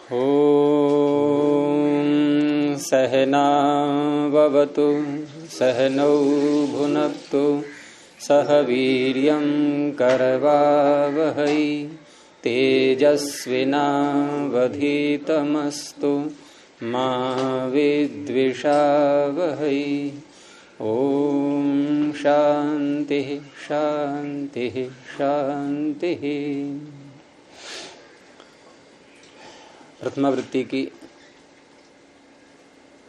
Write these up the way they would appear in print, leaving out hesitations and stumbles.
ॐ सहनाववतु सहनौ भुनक्तु सह वीर्यं करवावहै तेजस्विनावधीतमस्तु मा विद्विषावहै। ॐ शान्तिः शान्तिः शान्तिः। प्रथमावृत्ति की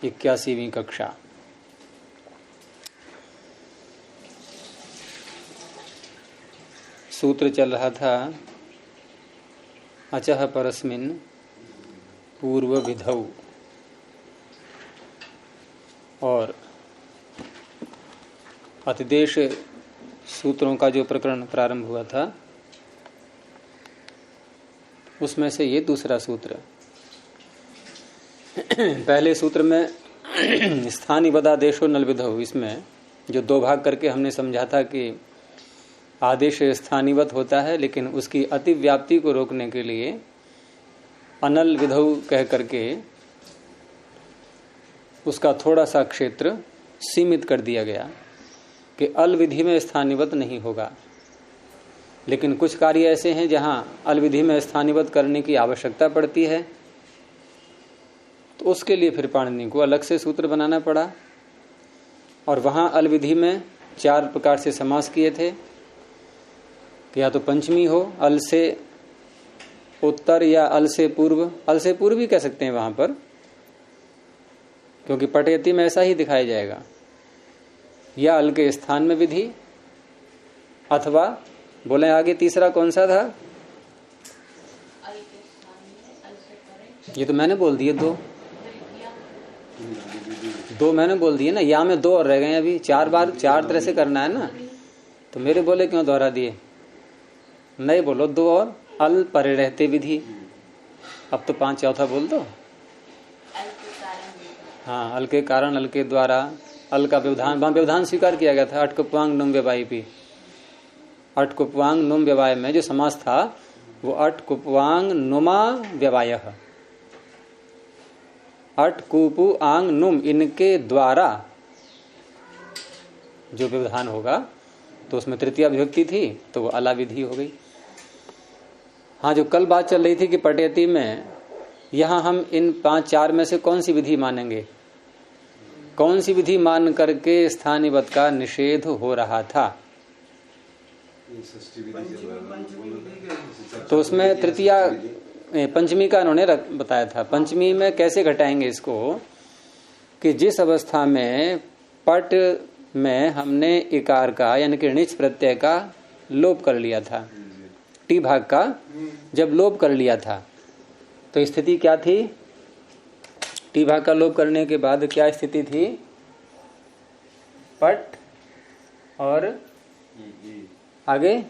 81वीं कक्षा। सूत्र चल रहा था अचः परस्मिन् पूर्व विधौ, और अतिदेश सूत्रों का जो प्रकरण प्रारंभ हुआ था उसमें से ये दूसरा सूत्र। पहले सूत्र में स्थानिवदादेशो नलविधौ, इसमें जो दो भाग करके हमने समझा था कि आदेश स्थानिवत होता है, लेकिन उसकी अतिव्याप्ति को रोकने के लिए अनल विधौ कह करके उसका थोड़ा सा क्षेत्र सीमित कर दिया गया कि अल विधि में स्थानिवत नहीं होगा। लेकिन कुछ कार्य ऐसे हैं जहां अल विधि में स्थानिवत करने की आवश्यकता पड़ती है, तो उसके लिए फिर पाणिनि को अलग से सूत्र बनाना पड़ा। और वहां अल विधि में 4 प्रकार से समास किए थे कि या तो पंचमी हो, अल से उत्तर, या अल से पूर्व। अल से पूर्व भी कह सकते हैं वहां पर, क्योंकि पटयति में ऐसा ही दिखाया जाएगा, या अल के स्थान में विधि, अथवा बोले आगे तीसरा कौन सा था? ये तो मैंने बोल दिए, दो मैंने बोल दिए ना, या में 2 और रह गए अभी। 4 बार 4 तरह से करना है ना, तो मेरे बोले क्यों दोहरा दिए? नहीं बोलो 2 और। अल परे रहते विधि, अब तो 5 चौथा बोल दो। हाँ, अल के कारण, अल के द्वारा, अल का व्यवधान, वहां व्यवधान स्वीकार किया गया था। अटकुप्वांग नुम व्यवायी भी, अटकुप्वांग नुम व्यवाय में जो समास था वो अटकुप्वांग नुमा व्यवाय, अटकुपु आंग नुम, इनके द्वारा जो व्यवधान होगा तो उसमें तृतीया विभक्ति थी, तो वो अला विधि हो गई। हाँ, जो कल बात चल रही थी कि पटयति में यहां हम इन 5-4 में से कौन सी विधि मानेंगे, कौन सी विधि मान करके स्थानिवत का निषेध हो रहा था, तो उसमें तृतीया पंचमी का उन्होंने बताया था। पंचमी में कैसे घटाएंगे इसको कि जिस अवस्था में पट में हमने इकार का यानी कि णिच प्रत्यय का लोप कर लिया था, टी भाग का जब लोप कर लिया था, तो स्थिति क्या थी? टी भाग का लोप करने के बाद क्या स्थिति थी? पट और आगे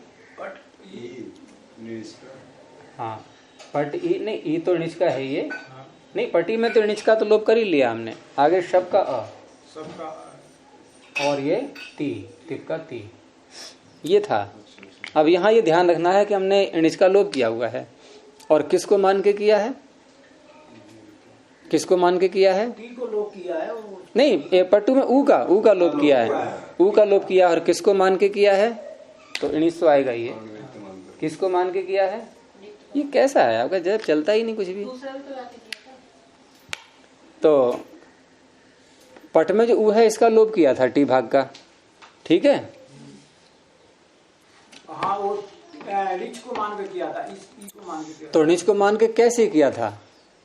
हाँ, पट ई नहीं, ई तो णिचका है ये, नहीं पटी में तो णिचका तो लोप कर ही लिया हमने। आगे शब का अ, और ये ती, टिप का ती, ये था। अब यहाँ ये ध्यान रखना है कि हमने णिचका लोप किया हुआ है, और किसको मान के किया है? किसको मान के किया है? टी को लोप किया है। नहीं, पट्टू में ऊ का लोप किया है, ऊ का लोप किया, और किसको मान के किया है? तो णिच तो आएगा ये। किसको मान के किया है? ये कैसा है आपका, जब चलता ही नहीं कुछ भी। तो पट में जो ऊ है इसका लोप किया था टी भाग का, ठीक है। हाँ, वो णिच को मान के किया था, इस ई को मान के किया था। तो णिच को मान के कैसे किया था?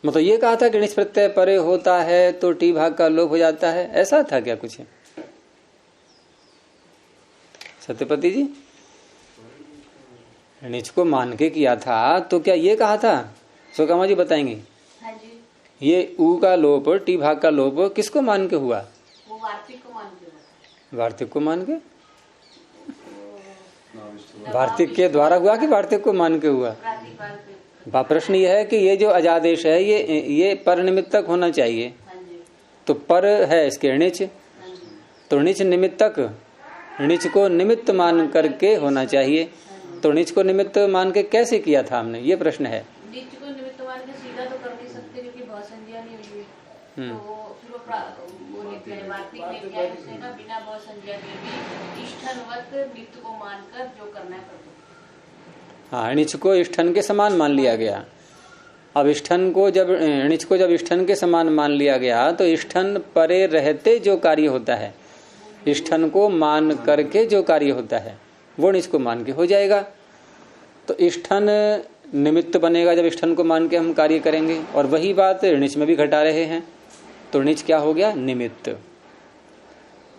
मतलब ये कहा था कि णिच प्रत्यय परे होता है तो टी भाग का लोप हो जाता है, ऐसा था क्या कुछ? सत्यपति जी, णिच को मान के किया था तो क्या ये कहा था? सुकामा जी बताएंगे। हाँ जी। ये ऊ का लोप, टी भाग का लोप किसको मान के हुआ? वो वार्तिक को मान के हुआ। वार्तिक को मान के? वार्तिक के द्वारा हुआ कि वार्तिक को मान के हुआ? प्रश्न ये है कि ये जो अजादेश है ये पर निमित्तक होना चाहिए, तो पर है इसके णिच, तो णिच निमित्तक, णिच को निमित्त मान करके होना चाहिए। तो णिच को निमित्त मान के कैसे किया था हमने, ये प्रश्न है। णिच को निमित्त निमित्त मान के सीधा तो कर नहीं सकते क्योंकि बहुत संज्ञा नहीं हुई है। तो फिर वो लेके आए वार्तिक लेके आए, उसने कहा बिना बहुत संज्ञा के भी इष्टनवत नित्य को मानकर जो करना है कर दो। हाँ, णिच को इष्टन के समान मान लिया गया। अब इष्टन को जब णिच को जब इष्टन के समान मान लिया गया तो इष्टन परे रहते जो कार्य होता है, इष्टन को मान करके जो कार्य होता है वो णिच को मान के हो जाएगा। तो इष्टन निमित्त बनेगा जब इष्टन को मान के हम कार्य करेंगे, और वही बात णिच में भी घटा रहे हैं। तो णिच क्या हो गया? निमित्त।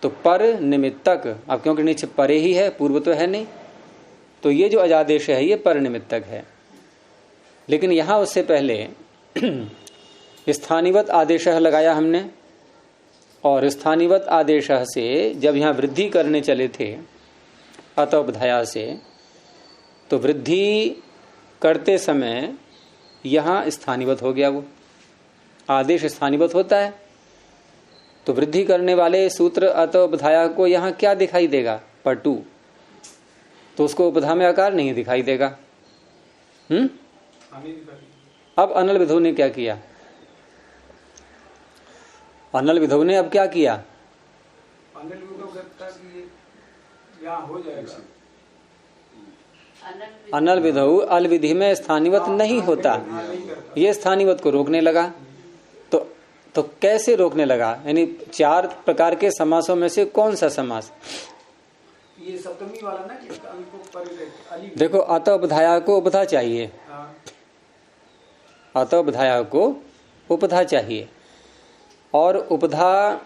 तो पर निमित्तक, अब क्योंकि णिच परे ही है, पूर्व तो है नहीं, तो ये जो अजादेश है ये पर निमित्तक है। लेकिन यहां उससे पहले स्थानिवत आदेश लगाया हमने, और स्थानिवत आदेश से जब यहां वृद्धि करने चले थे अतोपधाया से, तो वृद्धि करते समय यहां स्थानिवत हो गया। वो आदेश स्थानिवत होता है, तो वृद्धि करने वाले सूत्र अतोपधाया को यहां क्या दिखाई देगा? पटु। तो उसको उपधा में आकार नहीं दिखाई देगा। अब अनल विधु ने क्या किया? अनल विधु ने अब क्या किया? अनल विधु अल विधि में स्थानिवत नहीं होता, ये स्थानिवत को रोकने लगा। तो कैसे रोकने लगा? यानी 4 प्रकार के समासों में से कौन सा समास? ये सप्तमी वाला ना, कि को देखो, अतोपधाया को उपधा चाहिए, अतोपधाया को उपधा चाहिए, और उपधा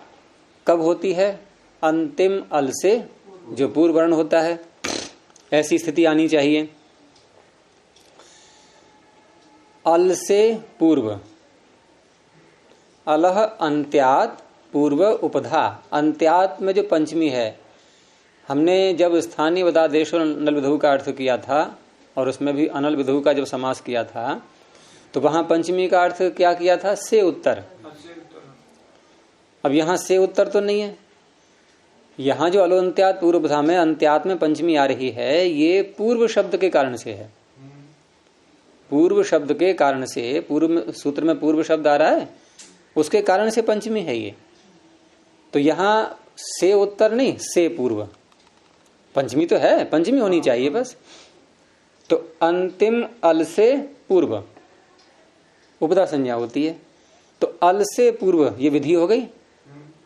कब होती है? अंतिम अल से जो पूर्व वर्ण होता है, ऐसी स्थिति आनी चाहिए। अल से पूर्व, अलह अंत्यात पूर्व उपधा। अंत्यात में जो पंचमी है, हमने जब स्थानीय वदादेश और अनल विधु का अर्थ किया था, और उसमें भी अनल विधु का जब समास किया था, तो वहां पंचमी का अर्थ क्या किया था? से उत्तर। अब यहां से उत्तर तो नहीं है। यहां जो अलो अंत्यात पूर्व उपधा में अंत्यात में पंचमी आ रही है, ये पूर्व शब्द के कारण से है। पूर्व शब्द के कारण से, पूर्व सूत्र में पूर्व शब्द आ रहा है, उसके कारण से पंचमी है ये। तो यहां से उत्तर नहीं, से पूर्व। पंचमी तो है, पंचमी होनी चाहिए बस। तो अंतिम अल से पूर्व उपधा संज्ञा होती है। तो अल से पूर्व ये विधि हो गई,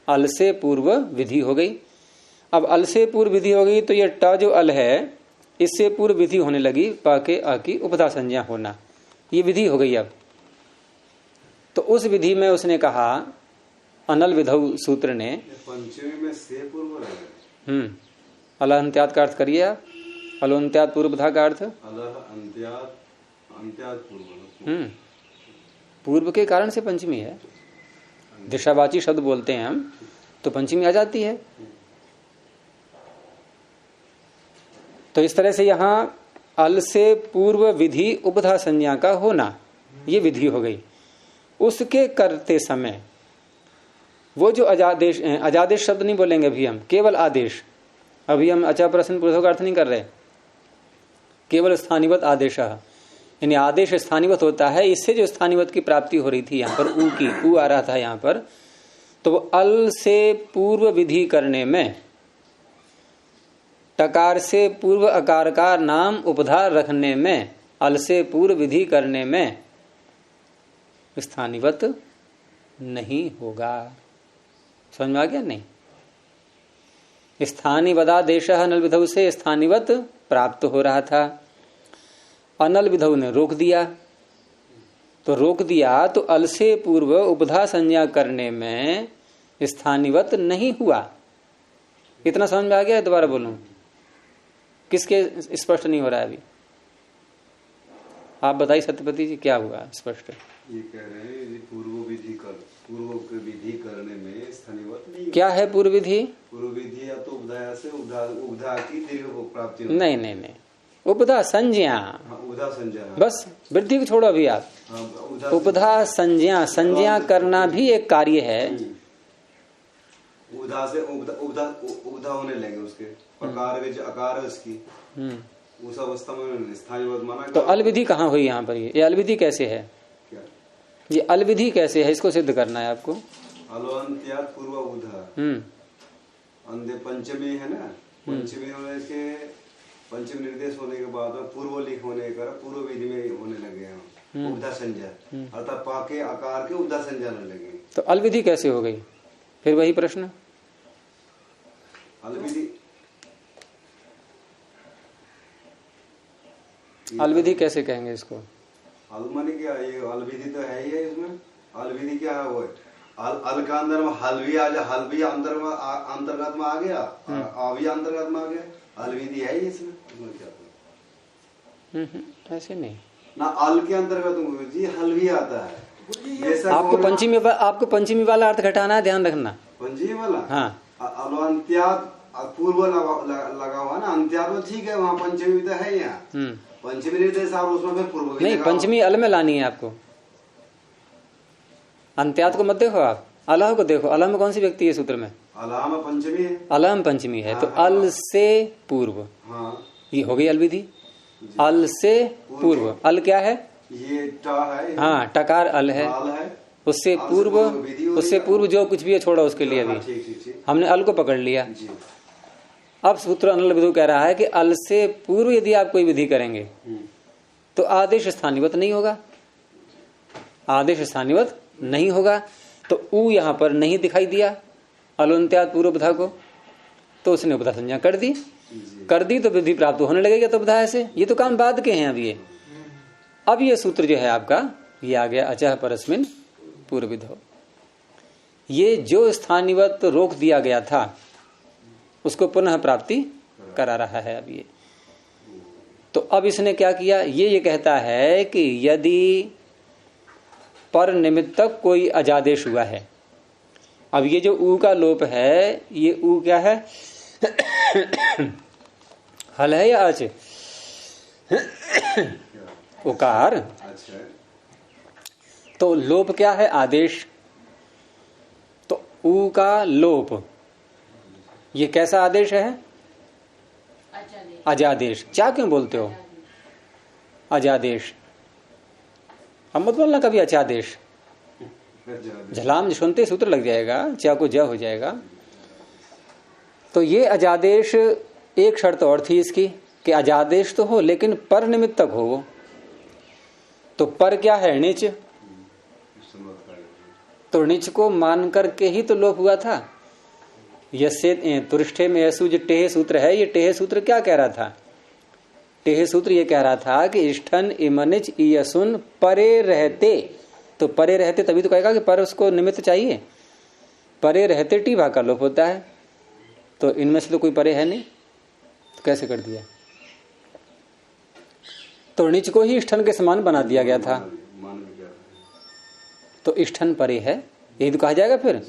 अल से पूर्व विधि हो गई। अब अल से पूर्व विधि हो गई, तो ये ट जो अल है, इससे पूर्व विधि होने लगी, प के अ की उपधा संज्ञा होना, ये विधि हो गई। अब तो उस विधि में उसने कहा, अनल विधौ सूत्र ने, पंचमी में से पूर्व अल अंत्यात का अर्थ करिए आप। अल अंत्यात पूर्व उपधा का अर्थ पूर्व के कारण से पंचमी है। दिशावाची शब्द बोलते हैं हम, तो पंचमी आ जाती है। तो इस तरह से यहां अल से पूर्व विधि उपधा संज्ञा का होना, ये विधि हो गई। उसके करते समय वो जो अजादेश, अजादेश शब्द नहीं बोलेंगे अभी हम, केवल आदेश। अभी हम अचा प्रश्न पुरुषों का अर्थ नहीं कर रहे, केवल स्थानिवत आदेश, यानी आदेश स्थानिवत होता है। इससे जो स्थानिवत की प्राप्ति हो रही थी, यहाँ पर ऊ की, ऊ आ रहा था यहाँ पर, तो वो अल से पूर्व विधि करने में, टकार से पूर्व अकार का नाम उपधा रखने में, अल से पूर्व विधि करने में स्थानिवत नहीं होगा। समझ में आ गया? नहीं, स्थानिवदादेश अनल विधौ से स्थानिवत प्राप्त हो रहा था, अनल विधौ ने रोक दिया। तो रोक दिया तो अल से पूर्व उपधा संज्ञा करने में स्थानिवत नहीं हुआ। इतना समझ में आ गया? दोबारा बोलूं, किसके स्पष्ट नहीं हो रहा है अभी? आप बताइए सत्यपति जी, क्या हुआ स्पष्ट? ये कह रहे हैं पूर्व विधि करने में स्थानिवत नहीं। क्या है पूर्व विधि? पूर्व विधि या तो उपधा से उपधा की दीर्घ प्राप्ति नहीं नहीं नहीं, उपधा संज्ञा, उपधा संज्ञा, बस वृद्धि को छोड़ो अभी आप। उपधा संज्ञा, संज्ञा करना भी एक कार्य है। उपधा से उपधा होने लगे, उसके प्रकार के जो आकार है उसकी, उस अवस्था में स्थानिवत माना। तो अल विधि कहाँ हुई यहाँ पर? ये अल विधि कैसे है? ये अल विधि कैसे है, इसको सिद्ध करना है आपको। अलवंत्यात् पूर्व उधा, अंधे पंचमी है ना, पंचमी होने के पंचमी निर्देश होने के बाद पूर्व लिख होने का पूर्व विधि में होने लगे हैं उपधा संज्ञा, अर्थात पाके आकार के उपधा संज्ञा होने लगे। तो अल विधि कैसे हो गई फिर, वही प्रश्न। अल विधि कैसे कहेंगे इसको? अलमनी क्या, ये अल विधि तो है ही है इसमें। अल विधि क्या है, वो अल का अंदर में हल भी आ जाए, हल भी अंतर्गत में आ गया, आ भी अंतर्गत में आ गया, अल विधि है ही इसमें क्या? ऐसे नहीं ना, अल के अंतर्गत जी हल भी आता है। आपको पंचमी वाला अर्थ घटाना है, ध्यान रखना। पंचमी वाला, हाँ, अलवंत्यात् पूर्व लगा हुआ ना, अंत्यात् तो ठीक है, वहाँ पंचमी तो है यहाँ। पंचमी निर्देश और उसमें फिर पूर्व नहीं, पंचमी अल में लानी है आपको। अंत्यात को मत देखो, आप अलह को देखो। अलह में कौन सी व्यक्ति है सूत्र में? अलह में पंचमी है। अलह में पंचमी है, तो अल से पूर्व, ये हो गई अल विधि। अल से पूर्व, अल क्या है? ये टा है। हाँ, टकार अल है। उससे पूर्व जो कुछ भी है छोड़ो उसके लिए। अभी हमने अल को पकड़ लिया। अब सूत्र अनल विधु कह रहा है कि अल से पूर्व यदि आप कोई विधि करेंगे तो आदेश स्थानीवत नहीं होगा, आदेश स्थानीवत नहीं होगा। तो ऊ यहाँ पर नहीं दिखाई दिया अलवंत्यात् पूर्व उपधा को, तो उसने उपधा संज्ञा कर दी तो विधि प्राप्त होने लगेगा। तो उपधा ऐसे, ये तो काम बाद के हैं। अब ये सूत्र जो है आपका, ये आ गया अचः परस्मिन् पूर्वविधौ। ये जो स्थानीवत रोक दिया गया था उसको पुनः प्राप्ति करा रहा है अब ये। तो अब इसने क्या किया, ये कहता है कि यदि पर निमित्तक कोई अजादेश हुआ है। अब ये जो ऊ का लोप है, ये ऊ क्या है? हल है या अच? उकार। तो लोप क्या है? आदेश। तो ऊ का लोप, ये कैसा आदेश है? अजादेश। क्या क्यों बोलते हो अजादेश? अब मत बोलना कभी अचादेश, झलाम सुनते सूत्र लग जाएगा, चा को जा हो जाएगा। तो ये अजादेश, एक शर्त और थी इसकी कि अजादेश तो हो लेकिन पर निमित्तक हो वो। तो पर क्या है? णिच। तो णिच को मान करके ही तो लोप हुआ था। यसे तुरिष्ठे में यसु जो टेह सूत्र है, ये टेह सूत्र क्या कह रहा था? टेह सूत्र ये कह रहा था कि इष्ठन इमनिच इयसुन परे रहते। तो परे रहते तभी तो कहेगा कि पर उसको निमित्त चाहिए। परे रहते टी भाग का लोप होता है, तो इनमें से तो कोई परे है नहीं, तो कैसे कर दिया? तो णिच को ही इष्ठन के समान बना दिया गया था। तो इष्ठन परे है, यही तो कहा जाएगा। फिर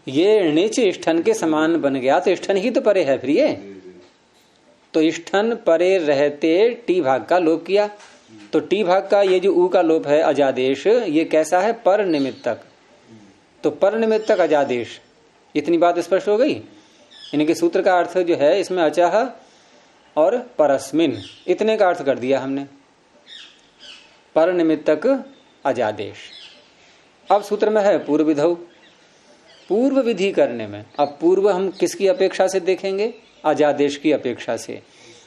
ये णिच इष्ठन के समान बन गया तो इष्ठन ही तो परे है फिर ये। तो इष्ठन परे रहते टी भाग का लोप किया। तो टी भाग का ये जो ऊ का लोप है अजादेश, ये कैसा है? पर निमित्तक। तो पर निमित्तक अजादेश, इतनी बात स्पष्ट हो गई। इनके सूत्र का अर्थ जो है इसमें अचः और परस्मिन, इतने का अर्थ कर दिया हमने। पर निमित्तक अजादेश। अब सूत्र में है पूर्व विधौ, पूर्व विधि करने में। अब पूर्व हम किसकी अपेक्षा से देखेंगे? अजादेश की अपेक्षा से।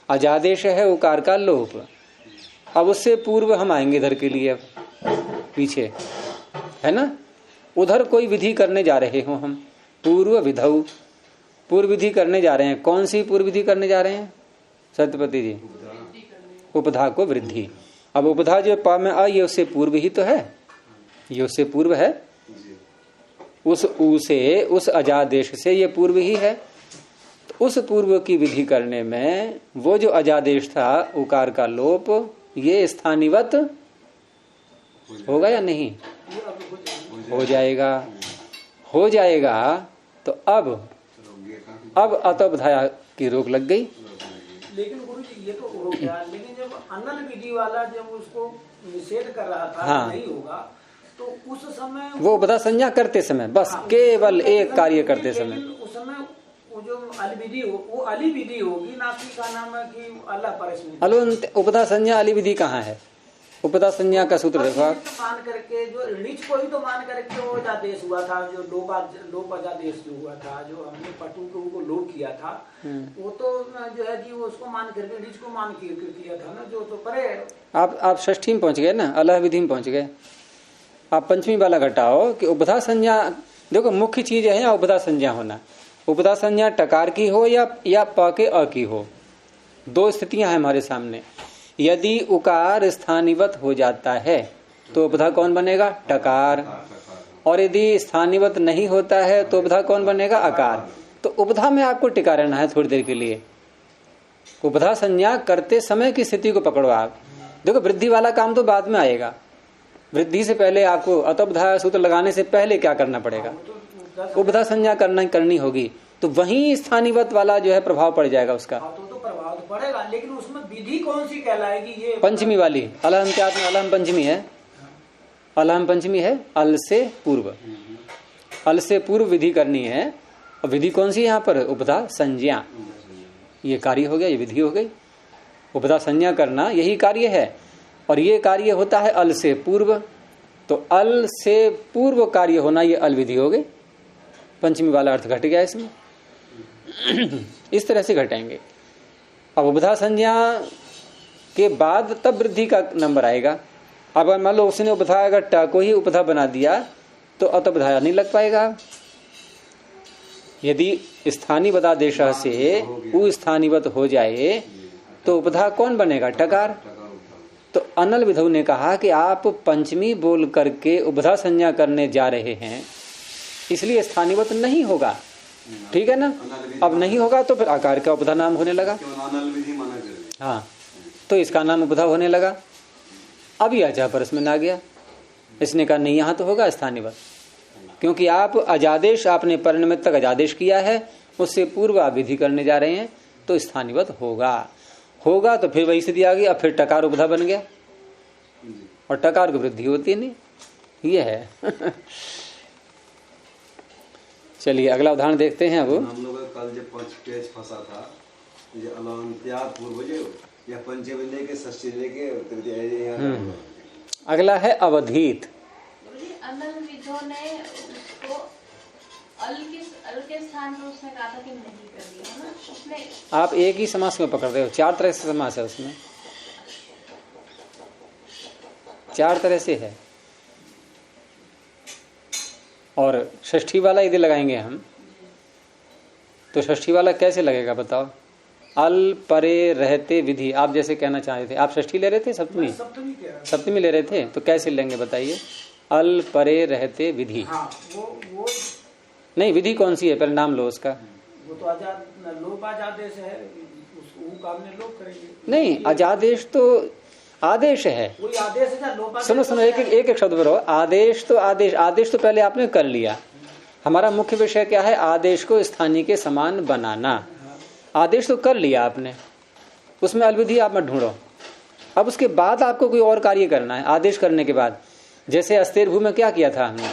अजादेश है उकार का लोप। अब उससे पूर्व हम आएंगे इधर के लिए, पीछे है ना, उधर कोई विधि करने जा रहे हो हम। पूर्व विधौ, पूर्व विधि करने जा रहे हैं। कौन सी पूर्व विधि करने जा रहे हैं सत्यपति जी? उपधा को वृद्धि। अब उपधा जो पा में आ, ये उससे पूर्व ही तो है, ये उससे पूर्व है। उस ऊ से, उस अजादेश से ये पूर्व ही है। तो उस पूर्व की विधि करने में वो जो अजादेश था उकार का लोप, ये स्थानीवत होगा या नहीं? हो जाएगा, हो जाएगा। तो अब अतोपधाया की रोक लग गई। लेकिन गुरुजी ये तो हो गया, लेकिन जब अनल विधि वाला जब उसको निषेध कर रहा था, हाँ, नहीं होगा, तो उस समय वो उपधा संज्ञा करते समय, बस हाँ, केवल एक कार्य करते समय, उस समय वो जो अलविधि हो, वो अली विधि होगी, ना कि का नाम है कि अल्लाह परस्मिन। अलवंत उपधा संज्ञा अली विधि कहाँ है? उपधा संज्ञा का सूत्र देखो आप। मान करके जो ऋच को ही तो मान करके वो आदेश हुआ था, जो लोप आदेश जो हुआ था, जो हमने पटु को लोप किया था, वो तो जो है कि उसको मान करके ऋच को मान किया था ना, जो तो परे। आप षष्ठी में पहुंच गए ना, अलह विधि में पहुंच गए। आप पंचमी वाला घटाओ कि उपधा संज्ञा, देखो मुख्य चीज है यहाँ उपधा संज्ञा होना। उपधा संज्ञा टकार की हो या प के अ की हो, दो स्थितियां हैं हमारे सामने। यदि उकार स्थानीवत हो जाता है तो उपधा कौन बनेगा? टकार। और यदि स्थानीवत नहीं होता है तो उपधा कौन बनेगा? अकार। तो उपधा में आपको टिका रहना है थोड़ी देर के लिए। उपधा संज्ञा करते समय की स्थिति को पकड़ो आप। देखो वृद्धि वाला काम तो बाद में आएगा, वृद्धि से पहले आपको अतोपधा सूत्र लगाने से पहले क्या करना पड़ेगा? उपधा संज्ञा करनी होगी, तो वहीं स्थानीवत वाला जो है प्रभाव पड़ जाएगा उसका। तो प्रभाव तो पड़ेगा, लेकिन उसमें विधि कौन सी कहलाएगी? ये पंचमी वाली अलहम क्या में अलहम पंचमी है, अलहम पंचमी है, अल से पूर्व, अल से पूर्व विधि करनी है। और विधि कौन सी है यहाँ पर? उपधा संज्ञा। ये कार्य हो गया, ये विधि हो गई। उपधा संज्ञा करना यही कार्य है, और ये कार्य होता है अल से पूर्व। तो अल से पूर्व कार्य होना ये अल विधि हो गई। पंचमी वाला अर्थ घट गया इसमें। इस तरह से घटाएंगे। अब उपधा संज्ञा के बाद तब वृद्धि का नंबर आएगा। अब मान लो उसने उपधा अगर ट को ही उपधा बना दिया तो अतोपधा नहीं लग पाएगा। यदि स्थानीय बदादेश से उ स्थानीवत हो जाए तो उपधा कौन बनेगा? टकार। तो अनल विधु ने कहा कि आप पंचमी बोल करके उपधा संज्ञा करने जा रहे हैं, इसलिए स्थानीवत नहीं होगा। ठीक है ना? अब नहीं होगा तो फिर आकार का उपधा नाम होने लगा। हाँ, तो इसका नाम उपधा होने लगा। अब यह अजा परस में ना गया, इसने कहा नहीं, यहां तो होगा स्थानीवत, क्योंकि आप अजादेश, आपने परिनिमित्तक अजादेश किया है, उससे पूर्व आप विधि करने जा रहे हैं, तो स्थानीवत होगा। तो फिर वही स्थिति आ गई। अब फिर टकार उपधा बन गया, और टकार की वृद्धि होती नहीं। ये है। चलिए अगला उदाहरण देखते हैं। अब हम लोग कल जो पेज फंसा था, ये अलांत्यात पूर्व जो या पंचमी लेके षष्ठी लेके अगला है अवधीत। अनल विधो ने उसको अल के स्थान पर उसने कहा था कि नहीं कर दिया ना, उसने। आप एक ही समास में पकड़ रहे हो, चार तरह से समास है उसमें, चार तरह से है। और षष्ठी वाला यदि लगाएंगे हम तो षष्ठी वाला कैसे लगेगा बताओ? अल परे रहते विधि। आप जैसे कहना चाह रहे थे, आप षष्ठी ले रहे थे सप्तमी ले रहे थे, तो कैसे लेंगे बताइए? अल परे रहते विधि। हाँ, वो नहीं, विधि कौन सी है? पहले नाम लो उसका। वो तो लोप आदेश है, उसको लोप करेंगे। नहीं, अजादेश तो आदेश है। कोई आदेश है, लोप आदेश। सुनो एक शब्द पर हो। आदेश तो पहले आपने कर लिया। हमारा मुख्य विषय क्या है? आदेश को स्थानीय के समान बनाना। आदेश तो कर लिया आपने, उसमें अलविधि आप मत ढूंढो। अब उसके बाद आपको कोई और कार्य करना है। आदेश करने के बाद, जैसे अस्तेर भू में क्या किया था हमने?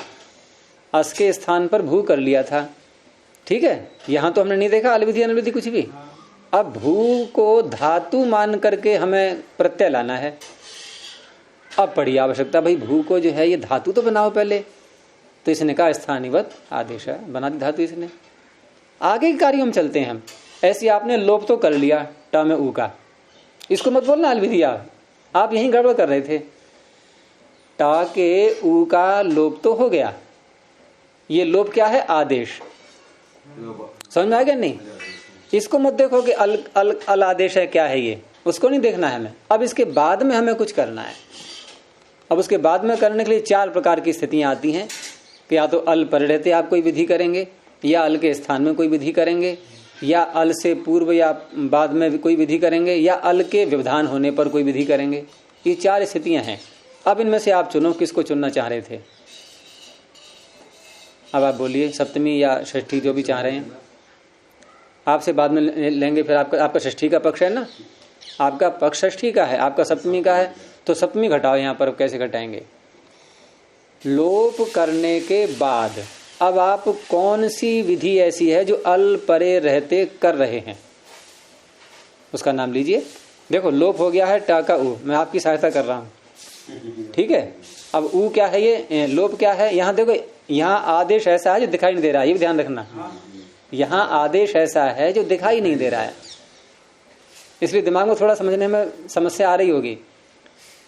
अस के स्थान पर भू कर लिया था। ठीक है, यहां तो हमने नहीं देखा अलविधि अनविधि कुछ भी। अब भू को धातु मान करके हमें प्रत्यय लाना है। अब पड़ी आवश्यकता, भाई भू को जो है ये धातु तो बनाओ पहले। तो इसने कहा स्थानीवत आदेश है, बना दी धातु इसने। आगे के कार्यों में चलते हैं हम। ऐसे आपने लोप तो कर लिया ट में ऊ का, इसको मत बोलना अलविधि। आप यहीं गड़बड़ कर रहे थे। टा के ऊ का लोप तो हो गया। ये लोप क्या है? आदेश। समझ में आ गया? नहीं, इसको मत देखो कि अल आदेश है, क्या है ये, उसको नहीं देखना है हमें। अब इसके बाद में हमें कुछ करना है। अब उसके बाद में करने के लिए चार प्रकार की स्थितियां आती हैं कि या तो अल पर रहते आप कोई विधि करेंगे, या अल के स्थान में कोई विधि करेंगे, या अल से पूर्व या बाद में कोई विधि करेंगे, या अल के व्यवधान होने पर कोई विधि करेंगे। ये चार स्थितियां हैं। अब इनमें से आप चुनो, किसको चुनना चाह रहे थे? अब आप बोलिए, सप्तमी या षष्ठी, जो भी चाह रहे हैं। आपसे बाद में लेंगे। फिर आपका षष्ठी का पक्ष है ना, आपका पक्ष षष्ठी का है, आपका सप्तमी का है, तो सप्तमी घटाओ यहाँ पर। कैसे घटाएंगे? लोप करने के बाद अब आप कौन सी विधि ऐसी है जो अल परे रहते कर रहे हैं, उसका नाम लीजिए। देखो लोप हो गया है टा का ऊ, मैं आपकी सहायता कर रहा हूं। ठीक है। अब ऊ क्या है, ये लोप क्या है, यहाँ देखो, यहाँ आदेश ऐसा है जो दिखाई नहीं दे रहा है, ये भी ध्यान रखना। यहाँ आदेश ऐसा है जो दिखाई नहीं दे रहा है, इसलिए दिमाग में थोड़ा समझने में समस्या आ रही होगी।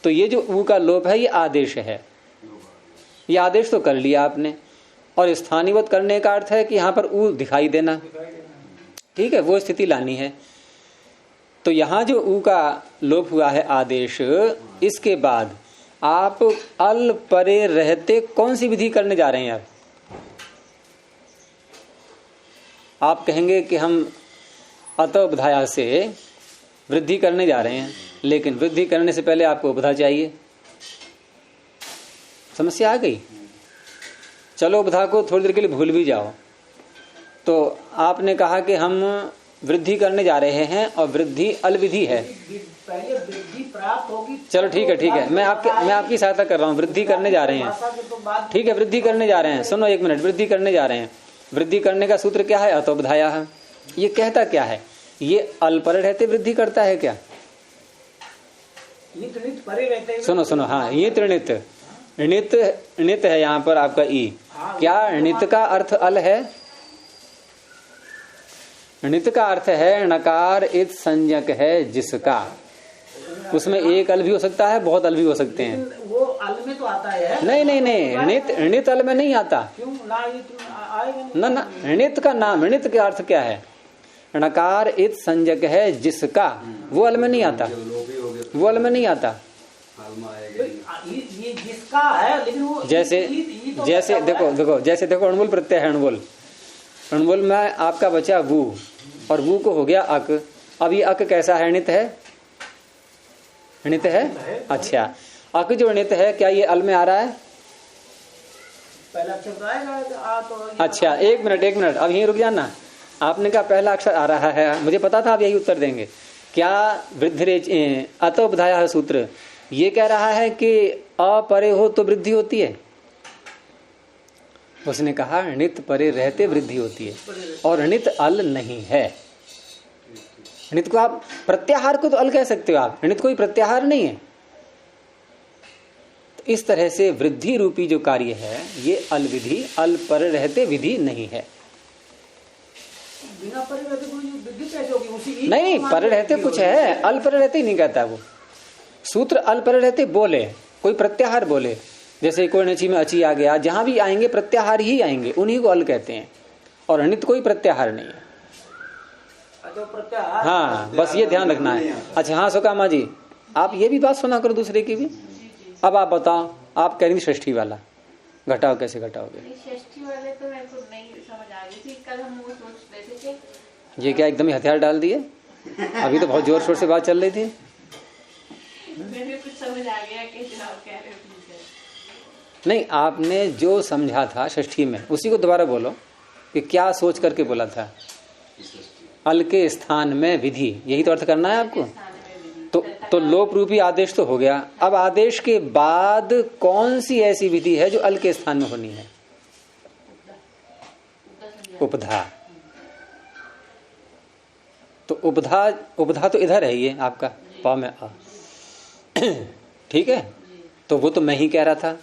तो ये जो ऊ का लोप है ये आदेश है, ये आदेश तो कर लिया आपने, और स्थानीयवत करने का अर्थ है कि यहाँ पर ऊ दिखाई देना, ठीक है, वो स्थिति लानी है। तो यहाँ जो ऊ का लोप हुआ है आदेश, इसके बाद आप अल परे रहते कौन सी विधि करने जा रहे हैं यार? आप कहेंगे कि हम अतोबधाया से वृद्धि करने जा रहे हैं, लेकिन वृद्धि करने से पहले आपको उपधा चाहिए। समस्या आ गई। चलो उपधा को थोड़ी देर के लिए भूल भी जाओ। तो आपने कहा कि हम वृद्धि करने जा रहे हैं और वृद्धि अलविधि है, पहले वृद्धि प्राप्त होगी। चलो ठीक है, मैं आपकी सहायता कर रहा हूँ। वृद्धि करने जा रहे हैं, ठीक है, वृद्धि करने जा रहे हैं। सुनो एक मिनट, वृद्धि करने जा रहे हैं। वृद्धि करने का सूत्र क्या है? अतोबधाया है। ये कहता क्या है? ये अल्पर रहते वृद्धि करता है क्या? परे रहते। सुनो, हाँ, ये त्रिणित णित है यहाँ पर आपका ई। क्या णित का अर्थ अल है? णित का अर्थ है नकार इत संज्ञक है जिसका। उसमें एक अल भी हो सकता है, बहुत अल भी हो सकते हैं। वो अल में तो आता है। नहीं, णित अल में नहीं आता। क्यों ना? ना, णित का नाम, णित के अर्थ क्या है? नकार इत संज्ञक है जिसका, वो अल में नहीं आता, वो अल में नहीं आता। ये जिसका है, लेकिन वो जैसे देखो अणुबुल प्रत्यय है, अणुबुल में आपका बचा वू, और वू को हो गया अक। अब ये अक कैसा है? णित है, णित है। अच्छा, अक जो णित है, क्या ये अल में आ रहा है? पहला अक्षर आएगा तो। अच्छा, एक मिनट, अब यहीं रुक जाना। आपने कहा पहला अक्षर आ रहा है, मुझे पता था आप यही उत्तर देंगे। क्या वृद्धि अतोबधाया सूत्र ये कह रहा है कि अपरे हो तो वृद्धि होती है? उसने कहा णित परे रहते वृद्धि होती है, और णित अल नहीं है। णित को आप प्रत्याहार को तो अल कह सकते हो आप, णित कोई प्रत्याहार नहीं है। तो इस तरह से वृद्धि रूपी जो कार्य है ये अल विधि, अल पर रहते विधि नहीं है। बिना परे रहते कोई वृद्धि कैसे होगी? उसी नहीं, पर रहते कुछ है, अल पर रहते ही नहीं कहता वो सूत्र। अल पर रहते बोले, कोई प्रत्याहार बोले, जैसे कोई नची में अची आ गया, जहां भी आएंगे प्रत्याहार ही आएंगे, उन्हीं को अल कहते हैं। और णित कोई प्रत्याहार नहीं है। हाँ, बस ये ध्यान रखना है। अच्छा, हाँ सुकामा जी, आप ये भी बात सुना करो दूसरे की भी। अब आप बताओ, आप कह रही थी षष्ठी वाला घटाओ, कैसे घटाओगे? षष्ठी वाले तो मेरे को नहीं समझ आ रही थी। कल हम वो सोच रहे थे कि ये क्या एकदम ही हथियार डाल दिए? अभी तो बहुत जोर शोर से बात चल रही थी। मेरे कुछ समझ आ गया कि जनाब कह रहे हो। नहीं, आपने जो समझा था षष्ठी में उसी को दोबारा बोलो कि क्या सोच करके बोला था। अल के स्थान में विधि, यही तो अर्थ करना है आपको। तो लोप रूपी आदेश तो हो गया। अब आदेश के बाद कौन सी ऐसी विधि है जो अल के स्थान में होनी है? उपधा। तो उपधा तो इधर है, ये आपका पा में आ, ठीक है। तो वो तो मैं ही कह रहा था,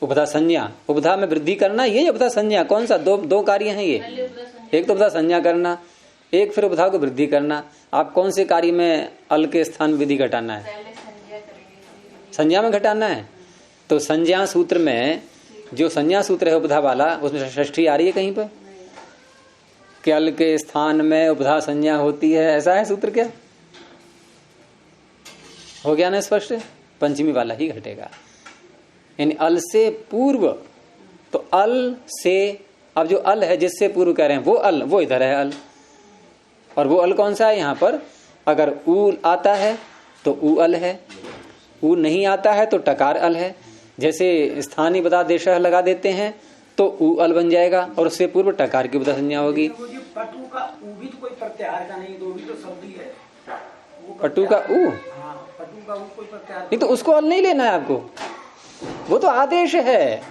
उपधा संज्ञा, उपधा में वृद्धि करना, ये उपधा संज्ञा। कौन सा? दो कार्य हैं ये। एक तो उपधा संज्ञा करना, एक फिर उपधा को वृद्धि करना। आप कौन से कार्य में अल के स्थान विधि घटाना है? संज्ञा में घटाना है। तो संज्ञा सूत्र में जो संज्ञा सूत्र है उपधा वाला, उसमें षष्ठी आ रही है कहीं पर कि अल के स्थान में उपधा संज्ञा होती है, ऐसा है सूत्र? क्या हो गया ना स्पष्ट? पंचमी वाला ही घटेगा, यानी अल से पूर्व। तो अल से, अब जो अल है जिससे पूर्व कह रहे हैं वो अल, वो इधर है अल। और वो अल कौन सा है यहाँ पर? अगर ऊ आता है तो ऊ अल है, ऊ नहीं आता है तो टकार अल है। जैसे स्थानीय बता देश लगा देते हैं तो ऊ अल बन जाएगा, और उससे पूर्व टकार की बता संज्ञा होगी। पटु का ऊ भी तो कोई प्रत्याहार का नहीं, दो भी तो शब्द ही है। पटु का ऊ, पटु का ऊ कोई प्रत्याहार नहीं, तो उसको अल नहीं लेना है आपको, वो तो आदेश है,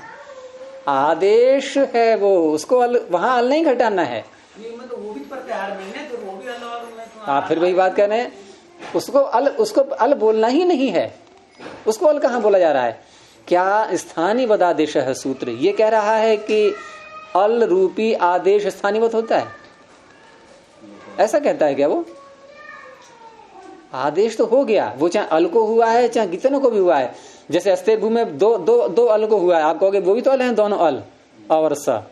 आदेश है वो, उसको अल, वहां अल नहीं घटाना है। तो वो भी प्रत्याहार नहीं है, तो वो भी अल। और आप फिर वही बात कह रहे हैं, उसको अल बोलना ही नहीं है। उसको अल कहाँ बोला जा रहा है? क्या स्थानीवद आदेश है सूत्र ये कह रहा है कि अल रूपी आदेश स्थानीवत होता है? ऐसा कहता है क्या वो? आदेश तो हो गया, वो चाहे अल को हुआ है चाहे कितनों को भी हुआ है। जैसे अस्तेर भू में दो अल को हुआ है, आप कहोगे वो भी तो अल है, दोनों अल और स।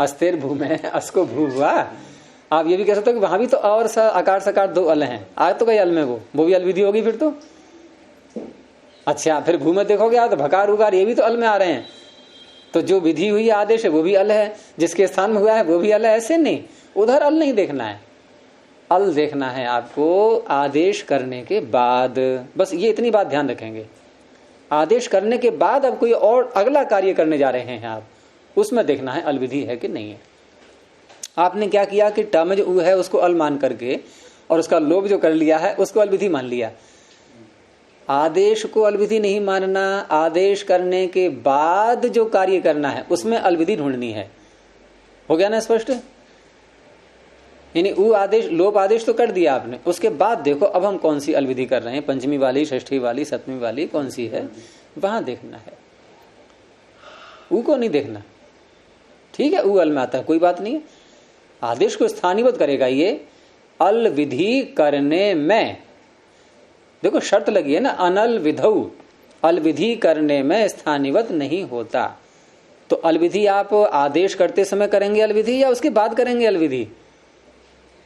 अस्तेर भू में अस को भू हुआ, आप ये भी कह सकते हो कि वहां भी तो और स आकार सकार दो अल हैं। आज तो कई अल में वो भी अल विधि होगी फिर तो। अच्छा, फिर भू में देखोगे आप तो भकार उकार ये भी तो अल में आ रहे हैं। तो जो विधि हुई आदेश है वो भी अल है, जिसके स्थान में हुआ है वो भी अल है। ऐसे नहीं, उधर अल नहीं देखना है, अल देखना है आपको आदेश करने के बाद। बस ये इतनी बात ध्यान रखेंगे, आदेश करने के बाद अब कोई और अगला कार्य करने जा रहे हैं आप, उसमें देखना है अल विधि है कि नहीं है। आपने क्या किया कि ट में जो उ है उसको अल मान करके और उसका लोभ जो कर लिया है उसको अल विधि मान लिया। आदेश को अल विधि नहीं मानना, आदेश करने के बाद जो कार्य करना है उसमें अल विधि ढूंढनी है। हो गया ना स्पष्ट? यानी उ आदेश लोप आदेश तो कर दिया आपने, उसके बाद देखो अब हम कौन सी अल विधि कर रहे हैं, पंचमी वाली, षष्ठी वाली, सप्तमी वाली कौन सी है, वहां देखना है, उ को नहीं देखना। ठीक है, उ अल में आता है, कोई बात नहीं है। आदेश को स्थानीवत करेगा ये अल विधि करने में। देखो शर्त लगी है ना, अनल विधौ, अल विधि करने में स्थानीवत नहीं होता। तो अल विधि आप आदेश करते समय करेंगे अल विधि या उसके बाद करेंगे अल विधि?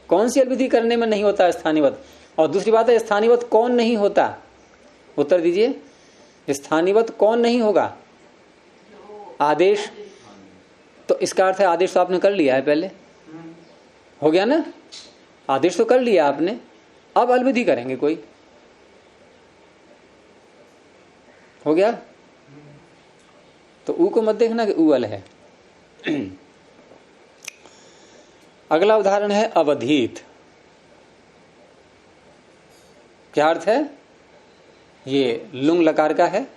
कौन सी अल विधि करने में नहीं होता स्थानीवत? और दूसरी बात है स्थानीवत कौन नहीं होता? उत्तर दीजिए, स्थानीवत कौन नहीं होगा? आदेश। तो इसका अर्थ है आदेश तो आपने कर लिया है पहले, हो गया ना, आदेश तो कर लिया आपने, अब अल विधि करेंगे कोई, हो गया। तो ऊ को मत देखना कि ऊ अल है। अगला उदाहरण है अवधीत। क्या अर्थ है? ये लुंग लकार का है,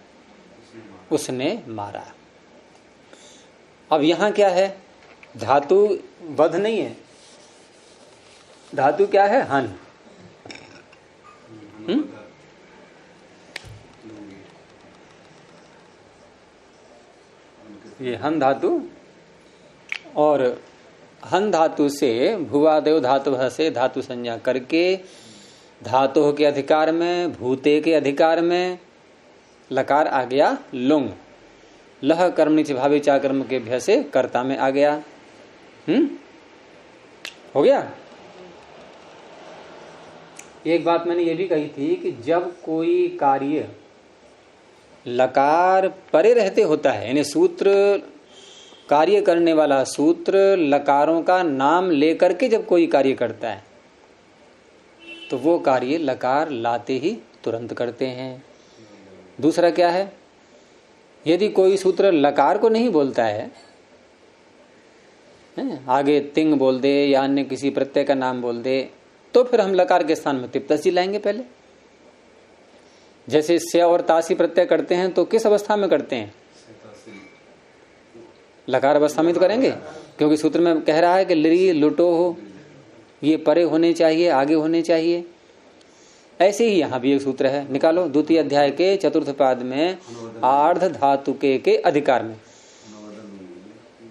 उसने मारा। अब यहां क्या है? धातु वध नहीं है, धातु क्या है? हन। ये हन धातु, और हन धातु से भुवादेव धातु से धातु संज्ञा करके धातु के अधिकार में, भूते के अधिकार में लकार आ गया लुंग। लह कर्म नीचे भावी चाकर्म के भय से कर्ता में आ गया। हो गया। एक बात मैंने ये भी कही थी कि जब कोई कार्य लकार परे रहते होता है, यानी सूत्र कार्य करने वाला सूत्र लकारों का नाम लेकर के जब कोई कार्य करता है तो वो कार्य लकार लाते ही तुरंत करते हैं। दूसरा क्या है? यदि कोई सूत्र लकार को नहीं बोलता है, आगे तिंग बोल दे या अन्य किसी प्रत्यय का नाम बोल दे, तो फिर हम लकार के स्थान में तिप्तसी लाएंगे पहले। जैसे स्य और तासी प्रत्यय करते हैं तो किस अवस्था में करते हैं? लकार अवस्था में तो करेंगे, क्योंकि सूत्र में कह रहा है कि लिरी लुटो हो, ये परे होने चाहिए, आगे होने चाहिए। ऐसे ही यहां भी एक सूत्र है, निकालो, द्वितीय अध्याय के चतुर्थ पाद में आर्ध धातुके के अधिकार में।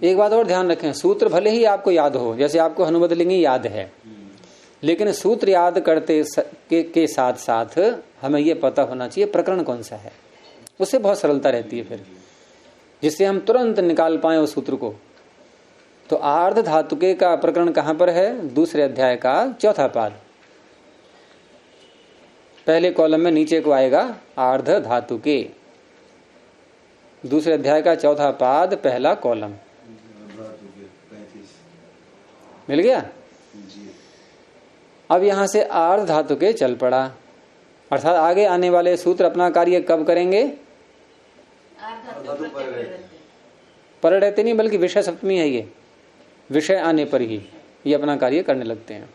एक बात और ध्यान रखें, सूत्र भले ही आपको याद हो, जैसे आपको हनुमतलिंगी याद है, लेकिन सूत्र याद करते के साथ साथ हमें यह पता होना चाहिए प्रकरण कौन सा है। उससे बहुत सरलता रहती है फिर, जिससे हम तुरंत निकाल पाए उस सूत्र को। तो आर्ध धातुके का प्रकरण कहां पर है? दूसरे अध्याय का चौथा पाद, पहले कॉलम में नीचे को आएगा आर्ध धातुके, दूसरे अध्याय का चौथा पाद, पहला कॉलम। मिल गया? अब यहां से आर्ध धातुके चल पड़ा, अर्थात आगे आने वाले सूत्र अपना कार्य कब करेंगे? पर रहते नहीं, बल्कि विषय सप्तमी है, ये विषय आने पर ही ये अपना कार्य करने लगते हैं।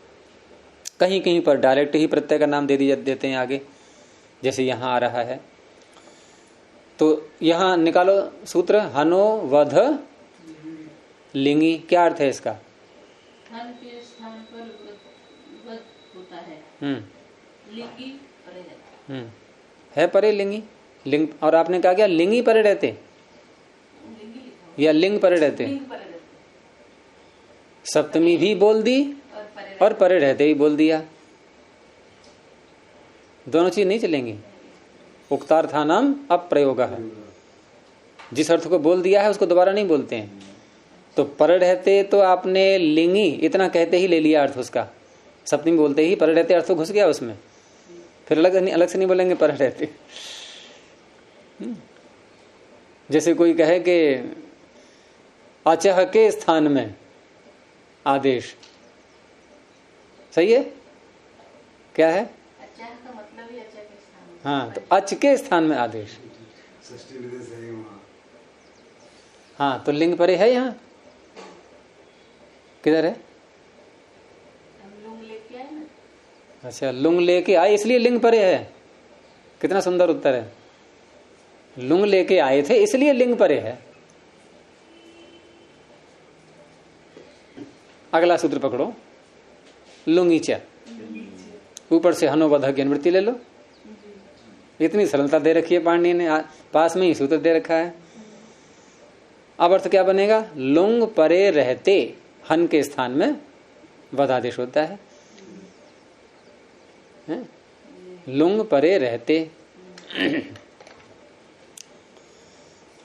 कहीं कहीं पर डायरेक्ट ही प्रत्यय का नाम दे देते हैं आगे, जैसे यहां आ रहा है। तो यहां निकालो सूत्र, हनो वध लिंगी। क्या अर्थ है इसका? हन के स्थान पर वध होता है, लिंगी परे रहता है परे लिंगी, लिंग। और आपने कहा क्या लिंगी परे रहते या लिंग परे रहते? सप्तमी भी बोल दी और परे रहते भी बोल दिया, दोनों चीज नहीं चलेंगी। उक्तार्थानाम अप्रयोग है, जिस अर्थ को बोल दिया है उसको दोबारा नहीं बोलते हैं। तो परे रहते तो आपने लिंगी इतना कहते ही ले लिया अर्थ उसका, सप्तमी बोलते ही परे रहते अर्थ घुस गया उसमें, फिर अलग से नहीं बोलेंगे परे रहते। जैसे कोई कहे कि अचह के स्थान में आदेश, सही है? क्या है? अचह का मतलब ही अचह के स्थान में। हाँ, तो अच के स्थान में आदेश। हाँ, तो लिंग परे है यहाँ, किधर है? हम लुंग लेके आए ना। अच्छा, लुंग लेके आए इसलिए लिंग परे है। कितना सुंदर उत्तर है, लुंग लेके आए थे इसलिए लिंग परे है। अगला सूत्र पकड़ो, लुंगीच, ऊपर से हनोवध की अनुवृत्ति ले लो। इतनी सरलता दे रखी है पाणिनि ने, पास में ही सूत्र दे रखा है। अब अर्थ क्या बनेगा? लुंग परे रहते, हन के स्थान में वधादेश होता है। लुंग परे रहते।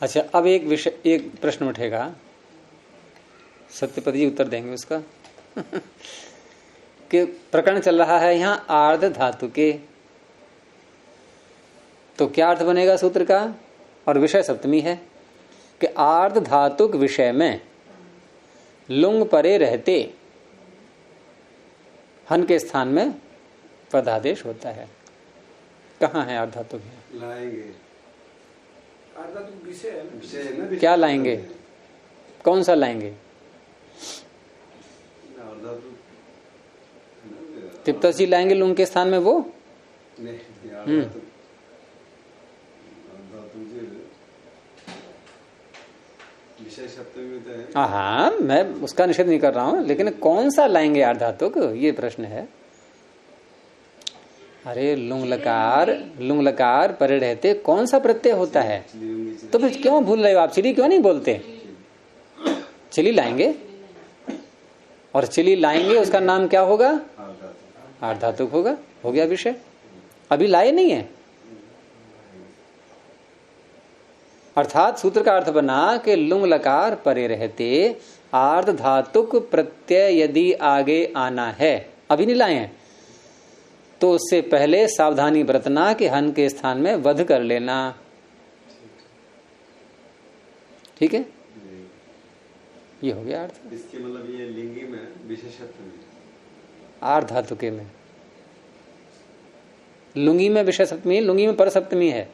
अच्छा, अब एक प्रश्न उठेगा, सत्यपति जी उत्तर देंगे उसका। कि प्रकरण चल रहा है यहाँ आर्ध धातु के, तो क्या अर्थ बनेगा सूत्र का? और विषय सप्तमी है कि आर्ध धातुक विषय में लुंग परे रहते हन के स्थान में पदादेश होता है। कहाँ है आर्ध धातुक? लाएंगे विषय है ना, क्या लाएंगे? कौन सा लाएंगे? तिप्तस जी लाएंगे लुंग के स्थान में वो। विषय सप्तमी में तो है। हाँ, मैं उसका निषेध नहीं कर रहा हूं, लेकिन कौन सा लाएंगे आर्धातुक, ये प्रश्न है। अरे लुंग लकार परे रहते कौन सा प्रत्यय होता है? तो फिर क्यों भूल रहे हो आप? चिली क्यों नहीं बोलते? चिली लाएंगे, और चिली लाएंगे उसका नाम क्या होगा? आर्धातुक होगा। हो गया विषय। अभी लाए नहीं है, अर्थात सूत्र का अर्थ बना कि लुंग लकार परे रहते आर्ध धातुक प्रत्यय यदि आगे आना है, अभी नहीं लाए हैं, तो उससे पहले सावधानी बरतना कि हन के स्थान में वध कर लेना। ठीक है, ये हो गया अर्थ। इसके मतलब ये लिंगी में विशेषत्व में, आर्ध धातुके में, लुंगी में विषय सप्तमी, लुंगी में पर सप्तमी है,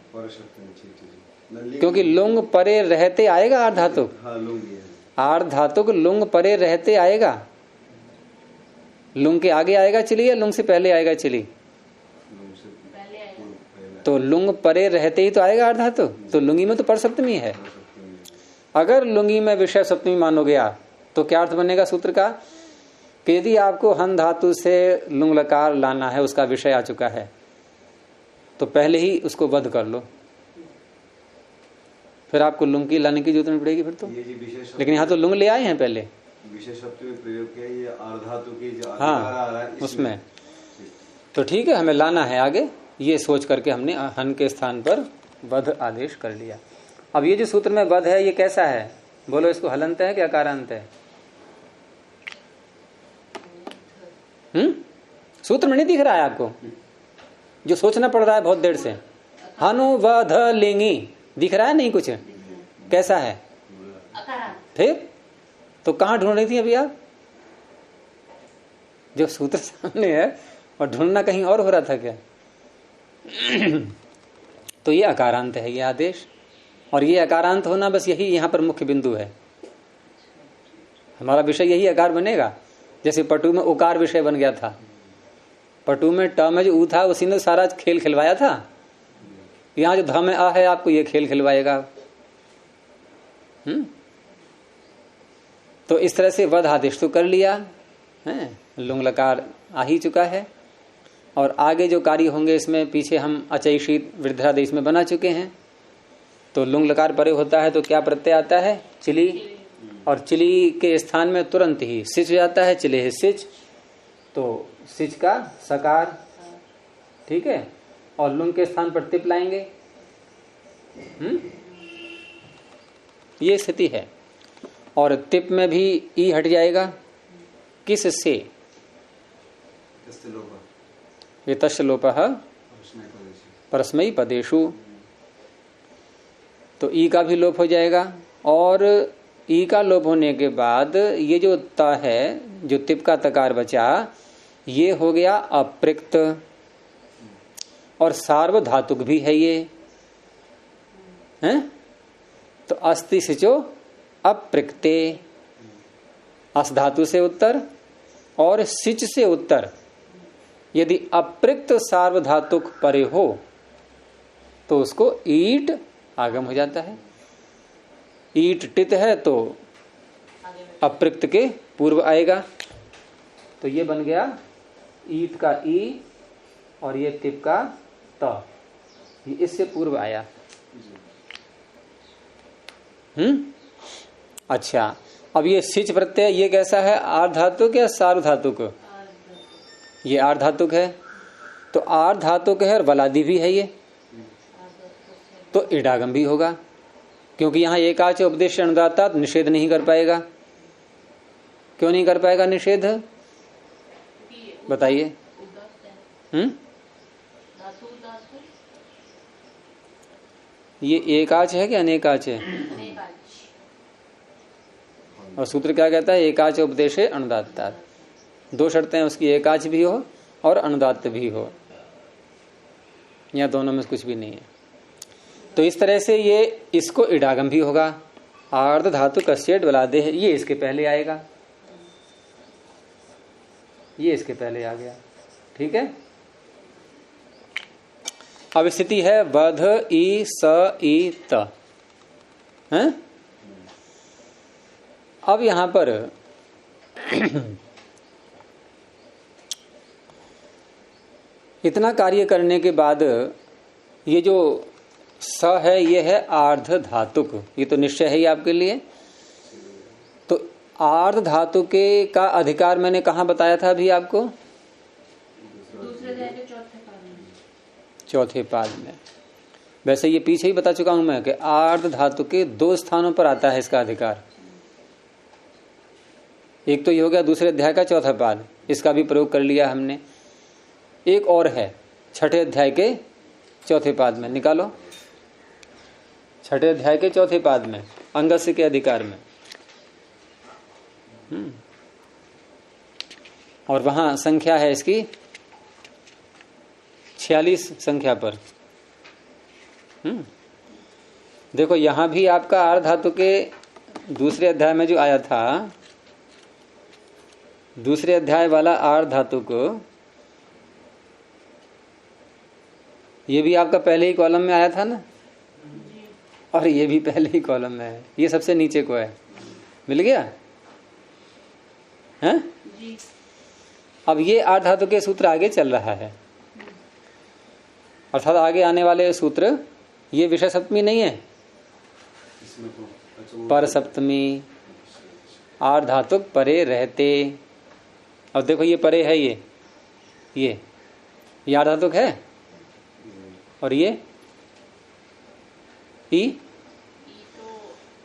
क्योंकि लुंग परे रहते आएगा आर्ध धातुक। हाँ, लुंगी है। आर्ध धातुक लुंग परे रहते आएगा, लुंग के आगे आएगा चिली या लुंग से पहले आएगा चिली? तो लुंग परे रहते ही तो आएगा आर्ध धातुक, तो लुंगी में तो पर सप्तमी है। अगर लुंगी में विषय सप्तमी मानो गया तो क्या अर्थ बनेगा सूत्र का? कि यदि आपको हन धातु से लुंग लकार लाना है, उसका विषय आ चुका है, तो पहले ही उसको वध कर लो, फिर आपको लुंग की लाने की जरूरत नहीं पड़ेगी फिर तो। लेकिन यहाँ तो लुंग ले आए हैं पहले, विशेष शब्द में प्रयोग किया, ये आर्धातु की जो हाँ आ रहा है उसमें, तो ठीक है, हमें लाना है आगे, ये सोच करके हमने हन के स्थान पर वध आदेश कर लिया। अब ये जो सूत्र में वध है, ये कैसा है? बोलो, इसको हलंत है क्या कारांत है? सूत्र में नहीं दिख रहा है आपको? जो सोचना पड़ रहा है बहुत देर से, हनु वध लिंगी दिख रहा है नहीं कुछ? कैसा है फिर? तो कहाँ ढूंढ रही थी अभी आप? जो सूत्र सामने है और ढूंढना कहीं और हो रहा था क्या? तो ये अकारांत है ये आदेश, और ये अकारांत होना बस यही यहाँ पर मुख्य बिंदु है। हमारा विषय यही आकार बनेगा। जैसे पटु में उकार विषय बन गया था, पटु में ट में जो ऊ था उसी ने सारा खेल खिलवाया था। यहाँ जो ध में आ है, आपको ये खेल खिलवाएगा। तो इस तरह से वध आदेश तो कर लिया है, लुंग लकार आ ही चुका है। और आगे जो कार्य होंगे इसमें पीछे हम अचई शीत वृद्धादेश में बना चुके हैं। तो लुंग लकार परे होता है तो क्या प्रत्यय आता है? चिली। और चिली के स्थान में तुरंत ही सिच जाता है, चिले है सिच, तो सिच का सकार, ठीक है। और लुंग के स्थान पर तिप लाएंगे। ये स्थिति है। और तिप में भी ई हट जाएगा। किस से? ये तस्लोपः परस्मै पदेषु, तो ई का भी लोप हो जाएगा। और ई का लोप होने के बाद ये जो त है, जो तिप का तकार बचा, ये हो गया अप्रिक्त। और सार्वधातुक भी है ये, हैं? तो अस्ति सिचो अप्रिक्ते, अस धातु से उत्तर और सिच से उत्तर। यदि अप्रिक्त सार्वधातुक परे हो तो उसको ईट आगम हो जाता है। ईट टित है तो अप्रिक्त के पूर्व आएगा। तो ये बन गया ईट का ई और ये तिप का त, ये इससे पूर्व आया। अच्छा, अब ये सिच प्रत्यय ये कैसा है? आर्धातुक या सार्वधातुक? ये आर्धातुक है। तो आर्धातुक है और बलादि भी है ये, तो इडागम भी होगा, क्योंकि यहाँ एकाच उपदेश अनुदाता निषेध नहीं कर पाएगा। क्यों नहीं कर पाएगा निषेध? बताइए। ये एकाच है कि अनेकाच है? और सूत्र क्या कहता है? एकाच उपदेश अनुदाता। दो शर्तें उसकी, एकाच भी हो और अनुदात भी हो, या दोनों में कुछ भी नहीं है। तो इस तरह से ये इसको इडागम भी होगा। आर्ध धातु कस्येट बलादे है, ये इसके पहले आएगा, ये इसके पहले आ गया, ठीक है। अब स्थिति है बध ई स ई त, हैं? अब यहां पर इतना कार्य करने के बाद ये जो स है ये है आर्ध धातुक, ये तो निश्चय है ही आपके लिए। तो आर्ध धातु के का अधिकार मैंने कहाँ बताया था अभी आपको? दूसरे अध्याय के चौथे पाद में। वैसे ये पीछे ही बता चुका हूं मैं कि आर्ध धातु के दो स्थानों पर आता है इसका अधिकार। एक तो ये हो गया दूसरे अध्याय का चौथा पाद, इसका भी प्रयोग कर लिया हमने। एक और है छठे अध्याय के चौथे पाद में, निकालो। छठे अध्याय के चौथे पाद में अंगस्य के अधिकार में। और वहां संख्या है इसकी 46 संख्या पर। देखो यहां भी आपका आर्ध धातु के दूसरे अध्याय में जो आया था, दूसरे अध्याय वाला आर्ध धातु को, ये भी आपका पहले ही कॉलम में आया था ना, और ये भी पहले ही कॉलम में है, ये सबसे नीचे को है। मिल गया है? अब ये आर्ध धातु के सूत्र आगे चल रहा है, अर्थात आगे आने वाले सूत्र ये विषय सप्तमी नहीं है, पर सप्तमी, आर्ध धातुक परे रहते। अब देखो ये परे है, ये आर्ध धातुक है, और ये ई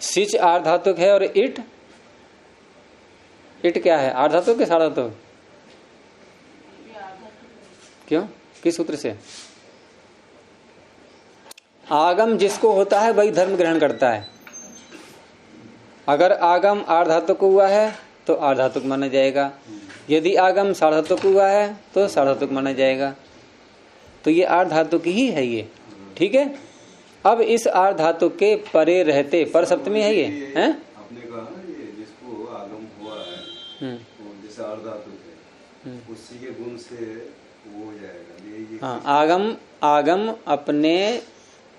सिच आर्ध धातुक है, और इट क्या है? आर्ध धातुक के सार्ध धातुक? क्यों? किस सूत्र से? आगम जिसको होता है वही धर्म ग्रहण करता है। अगर आगम आर्ध धातुक हुआ है तो आर्ध धातुक माना जाएगा, यदि आगम सार्ध धातुक हुआ है तो सार्ध धातुक माना जाएगा। तो ये आर्ध धातुक ही है ये, ठीक है। अब इस आर्ध धातुक के परे रहते, पर सप्तमी है ये, हैं? आपने कहा ना ये जिसको आगम हुआ है, जैसे आर्ध धातुक है, उसी के गुण से वो हो जाएगा। हाँ, आगम अपने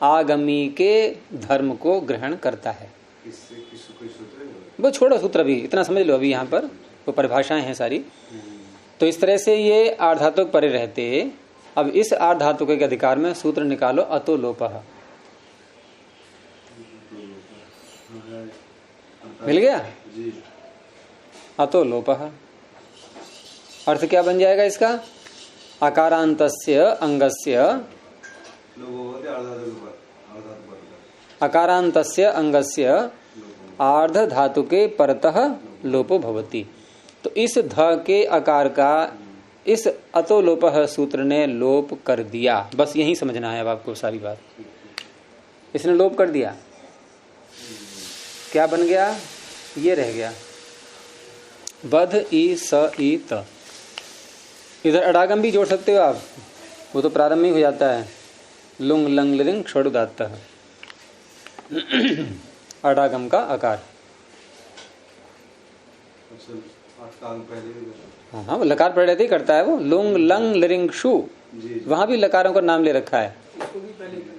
आगमी के धर्म को ग्रहण करता है। सूत्र वो छोड़ो सूत्र, भी इतना समझ लो। अभी यहाँ पर वो परिभाषाएं हैं सारी। तो इस तरह से ये आर्धातुक परे रहते। अब इस आर्धातुक के अधिकार में सूत्र निकालो अतो लोपः। मिल गया अतो लोपः। अर्थ क्या बन जाएगा इसका? अकारांतस्य अंगस्य अकारांतस्य अंगस्य आर्ध धातु के परतः लोपो भवति। तो इस ध के आकार का इस अतो लोपः सूत्र ने लोप कर दिया। बस यही समझना है अब आपको सारी बात। इसने लोप कर दिया। क्या बन गया? ये रह गया बध ई स ई त। इधर अडागम भी जोड़ सकते हो आप, वो तो प्रारंभ में हो जाता है। लुंग लंग लिंग षडुदात्त अडागम का आकार। हाँ, वो लकार पढ़ रहते ही करता है वो। लुंग लंग लिंग शु, वहां भी लकारों का नाम ले रखा है।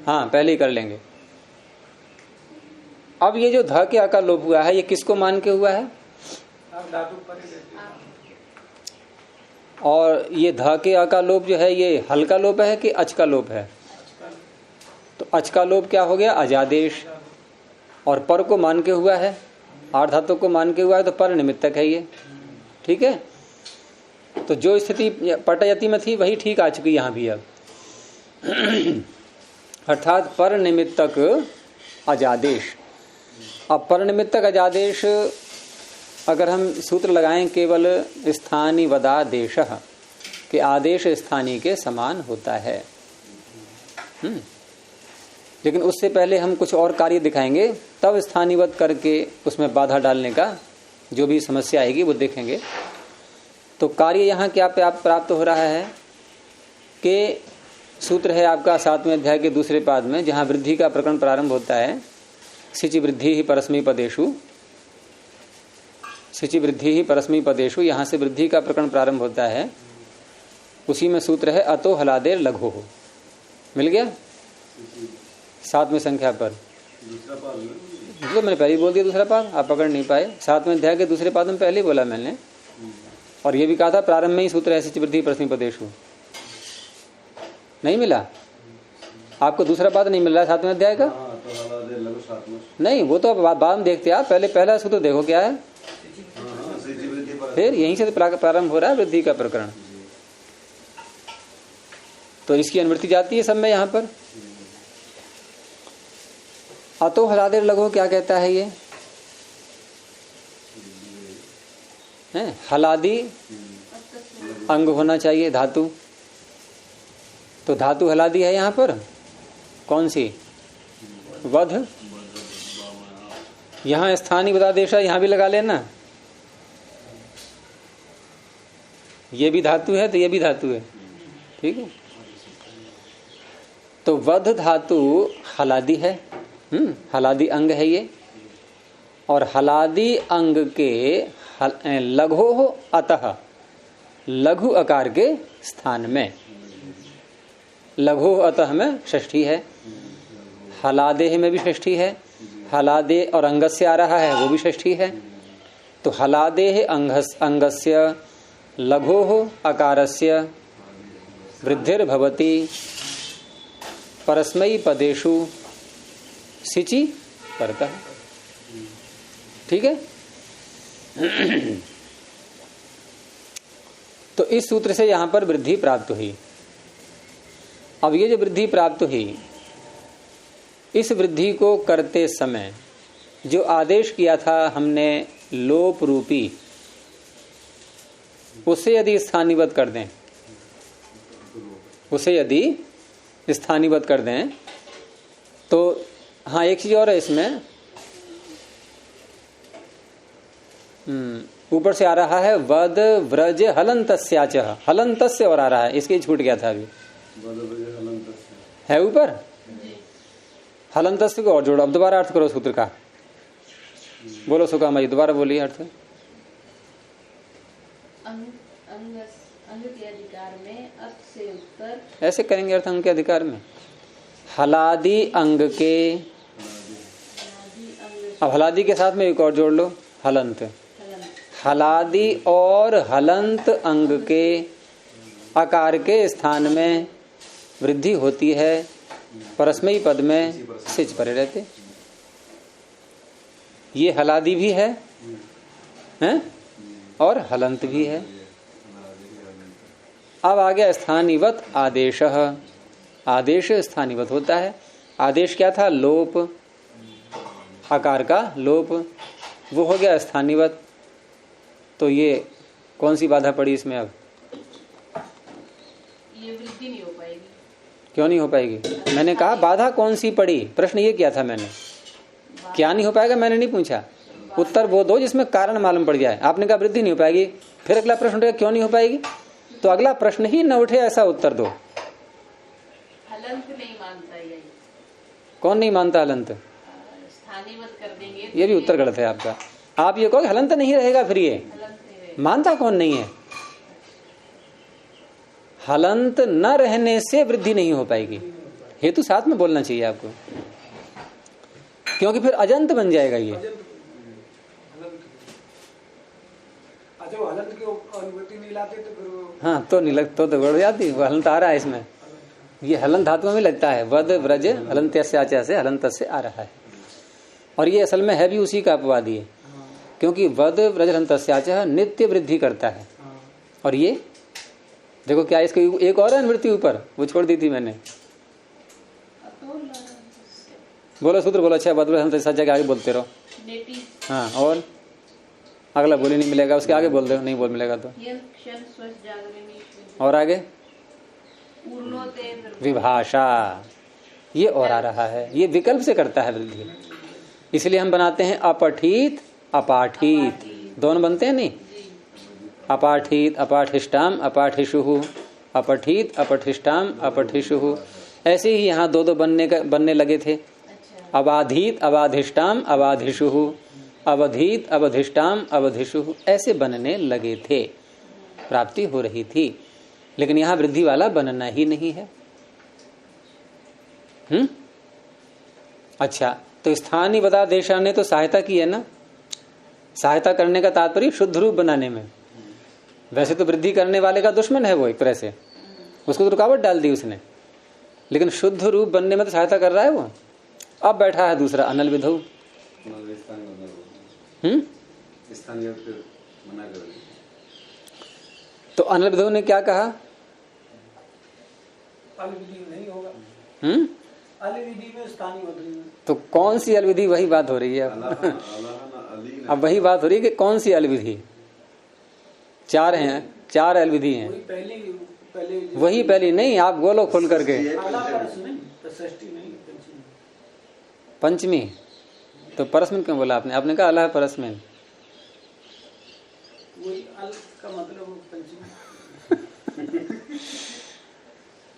हाँ, पहले ही कर लेंगे। अब ये जो ध के आकार लोप हुआ है, ये किसको मान के हुआ है? और ये ध के आकार लोप जो है, ये हल का लोप है कि अच का लोप है? तो अच का लोप क्या हो गया? अजादेश। और पर को मान के हुआ है, आर्धातु को मान के हुआ है, तो पर निमित्तक है ये। ठीक है, तो जो स्थिति पटयति में थी वही ठीक आ चुकी यहां भी अब। अर्थात पर निमित्तक अजादेश। अब पर निमित्तक अजादेश अगर हम सूत्र लगाएं केवल स्थानीय वदादेश के आदेश स्थानीय के समान होता है। लेकिन उससे पहले हम कुछ और कार्य दिखाएंगे, तब स्थानीयवत करके उसमें बाधा डालने का जो भी समस्या आएगी वो देखेंगे। तो कार्य यहाँ क्या प्राप्त हो रहा है कि सूत्र है आपका 7वें अध्याय के दूसरे पाद में, जहाँ वृद्धि का प्रकरण प्रारंभ होता है। सिचि वृद्धि ही परस्मी पदेशु, सिचि वृद्धि ही परस्मी पदेशु, यहाँ से वृद्धि का प्रकरण प्रारंभ होता है। उसी में सूत्र है अतो हलादेर लघु हो। मिल गया 7वें संख्या पर। तो मैंने पहले ही बोल दिया दूसरा पाद, आप पकड़ नहीं पाए। 7वें अध्याय के दूसरे पाद में पहले ही बोला मैंने, और ये भी कहा था प्रारंभ में ही सूत्र है सिचि वृद्धि परस्मी पदेशु। नहीं मिला आपको? दूसरा पाद नहीं मिल रहा है 7वें अध्याय का? नहीं, वो तो बाद में देखते आप। पहले पहला सूत्र देखो क्या है, फिर यहीं से प्रारंभ हो रहा है वृद्धि का प्रकरण। तो इसकी अनुवृत्ति जाती है सब में। यहाँ पर अतो हलादेर लघु क्या कहता है? ये है हलादी अंग होना चाहिए धातु। तो धातु हलादी है यहाँ पर कौन सी? वध। यहाँ स्थानीय वदादेश, यहाँ भी लगा लेना। ये भी धातु है तो ये भी धातु है। ठीक है, तो वध धातु हलादी है। हलादी अंग है ये। और हलादी अंग के लघु हो अतः, लघु आकार के स्थान में। लघु अतः में षष्ठी है, हलादेह में भी षष्ठी है। हलादे और अंगस्य आ रहा है, वो भी षष्ठी है। तो हलादेह अंगस्य लघोः अकारस्य वृद्धिर्भवति परस्मै पदेषु सिचि परतः। ठीक है, तो इस सूत्र से यहां पर वृद्धि प्राप्त हुई। अब ये जो वृद्धि प्राप्त हुई, इस वृद्धि को करते समय जो आदेश किया था हमने लोप रूपी, उसे यदि स्थानीयवत कर दें, उसे यदि स्थानीयवत कर दें तो हाँ, एक चीज और है इसमें। ऊपर से आ रहा है वद व्रज हलंतस्याच, हलंतस्य और आ रहा है, इसके छूट गया था अभी। है ऊपर हलंतस्य को और जोड़ो। अब दोबारा अर्थ करो सूत्र का। बोलो सुकामा जी, दोबारा बोलिए अर्थ। अंग के अधिकार में अर्थ से उत्तर ऐसे करेंगे अर्थ अंग के अधिकार में। हलादी अंग के, अब हलादी के साथ में एक और जोड़ लो, हलंत। हलादि और हलंत अंग के आकार के स्थान में वृद्धि होती है, परस्मयी पद में सिच परे रहते। ये हलादि भी है हैं? और हलंत भी है। अब आ गया स्थानीवत आदेश। आदेश स्थानीवत होता है। आदेश क्या था? लोप, आकार का लोप, वो हो गया स्थानीवत। तो ये कौन सी बाधा पड़ी इसमें? अब ये वृद्धि नहीं हो पाएगी। क्यों नहीं हो पाएगी? मैंने कहा बाधा कौन सी पड़ी, प्रश्न ये किया था मैंने। क्या नहीं हो पाएगा मैंने नहीं पूछा, उत्तर वो दो जिसमें कारण मालूम पड़ जाए। आपने कहा वृद्धि नहीं हो पाएगी, फिर अगला प्रश्न उठेगा क्यों नहीं हो पाएगी, तो अगला प्रश्न ही न उठे ऐसा उत्तर दो। हलंत नहीं मानता ये। कौन नहीं मानता हलंत? स्थानीवत कर देंगे। ये भी उत्तर गलत है आपका। आप ये कहोगे हलंत नहीं रहेगा, फिर ये मानता कौन नहीं है? हलंत न रहने से वृद्धि नहीं हो पाएगी, हेतु साथ में बोलना चाहिए आपको, क्योंकि फिर अजंत बन जाएगा ये। अच्छा, वो हलंत की अनुमति नहीं लाते तो फिर हाँ तो नहीं लग तो बढ़ जाती। वो हलंत आ रहा है इसमें, ये हलंत धातु में लगता है। वद व्रज हलंत से हलंत से आ रहा है, और ये असल में है भी उसी का अपवाद ये, क्योंकि वद व्रज हलंत से नित्य वृद्धि करता है। और ये देखो क्या इसके एक और अनुवृत्ति ऊपर, वो छोड़ दी थी मैंने। बोलो सूत्र बोलो। अच्छा, वद व्रज हलंत से आगे बोलते रहो। हाँ, और अगला बोली नहीं मिलेगा, उसके आगे बोल दो, नहीं बोल मिलेगा तो। और आगे विभाषा, ये और आ रहा है, ये विकल्प से करता है वृद्धि, इसलिए हम बनाते हैं अपठित अपाठित, दोनों बनते हैं नहीं। अपाठित अपाठिष्टाम अपाठिषु, अपठित अपठिष्टाम अपठिषु, ऐसे ही यहाँ दो बनने लगे थे। अबाधित अबाधिष्टाम अबाधिषु, अवधित अवधिष्टाम अवधिषु, ऐसे बनने लगे थे, प्राप्ति हो रही थी। लेकिन यहाँ वृद्धि वाला बनना ही नहीं है। अच्छा, तो स्थानीय वदादेशा ने तो सहायता की है ना। सहायता करने का तात्पर्य शुद्ध रूप बनाने में। वैसे तो वृद्धि करने वाले का दुश्मन है वो एक तरह से, उसको तो रुकावट डाल दी उसने, लेकिन शुद्ध रूप बनने में तो सहायता कर रहा है वो। अब बैठा है दूसरा अनल विधौ। तो अनल विधौ ने क्या कहा? अलविधि नहीं होगा। अलविधि में स्थानीय बदली। तो कौन सी अलविधि? वही बात हो रही है अब वही बात हो रही है कि कौन सी अलविधि। चार हैं, चार अलविधि हैं। वही पहली नहीं, आप बोलो खोल करके। पंचमी तो परस्मिन क्यों बोला आपने? आपने कहा अल्लाह है परस्मिन। का मतलब पंचमी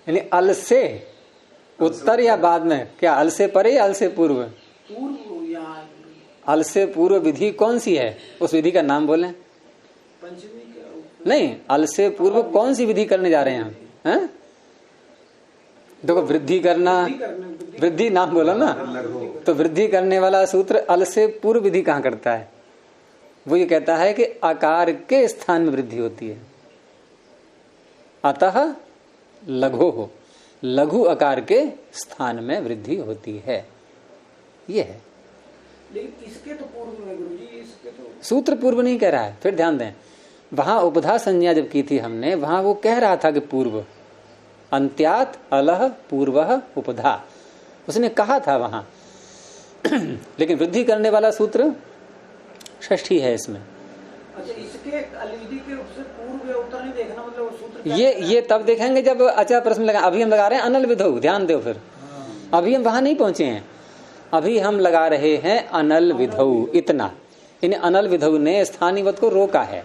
यानी अल से उत्तर या बाद में? क्या अल से परे या अल से पूर्व? अल से पूर्व विधि कौन सी है? उस विधि का नाम बोलें। पंचमी नहीं, अल से पूर्व कौन सी विधि करने जा रहे हैं हम? देखो वृद्धि करना, वृद्धि नाम बोलो ना, तो वृद्धि करने वाला सूत्र अल से पूर्व विधि कहाँ करता है? वो ये कहता है कि आकार के स्थान में वृद्धि होती है, अतः लघु हो, लघु आकार के स्थान में वृद्धि होती है, ये है। लेकिन इसके तो पूर्व में गुरुजी, इसके तो सूत्र पूर्व नहीं कह रहा है। फिर ध्यान दें, वहां उपधा संज्ञा जब की थी हमने, वहां वो कह रहा था कि पूर्व, अंत्यात अलह पूर्वः उपधा, उसने कहा था वहां। लेकिन वृद्धि करने वाला सूत्र षष्ठी है इसमें। अच्छा, इसके अलविधि के उससे पूर्व उत्तर नहीं देखना, मतलब सूत्र ये तब देखेंगे जब अच्छा प्रश्न लगा। अभी हम लगा रहे हैं अनल विधौ, ध्यान दो। फिर अभी हम वहां नहीं पहुंचे हैं, अभी हम लगा रहे हैं अनल विधौ। इतना इन अनल विधौ ने स्थानीवत को रोका है।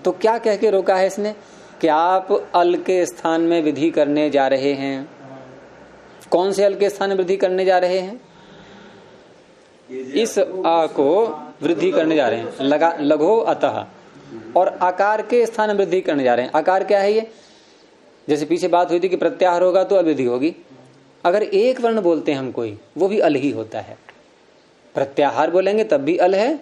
तो क्या कह के रोका है इसने? कि आप अल के स्थान में विधि करने जा रहे हैं। कौन से अल के स्थान में वृद्धि करने जा रहे हैं? इस आ को वृद्धि करने जा रहे हैं, लगा लघो अतः, और आकार के स्थान में वृद्धि करने जा रहे हैं। आकार क्या है ये? जैसे पीछे बात हुई थी कि प्रत्याहार होगा तो अलविधि होगी। अगर एक वर्ण बोलते हैं हम कोई, वो भी अल ही होता है। प्रत्याहार बोलेंगे तब भी अल है,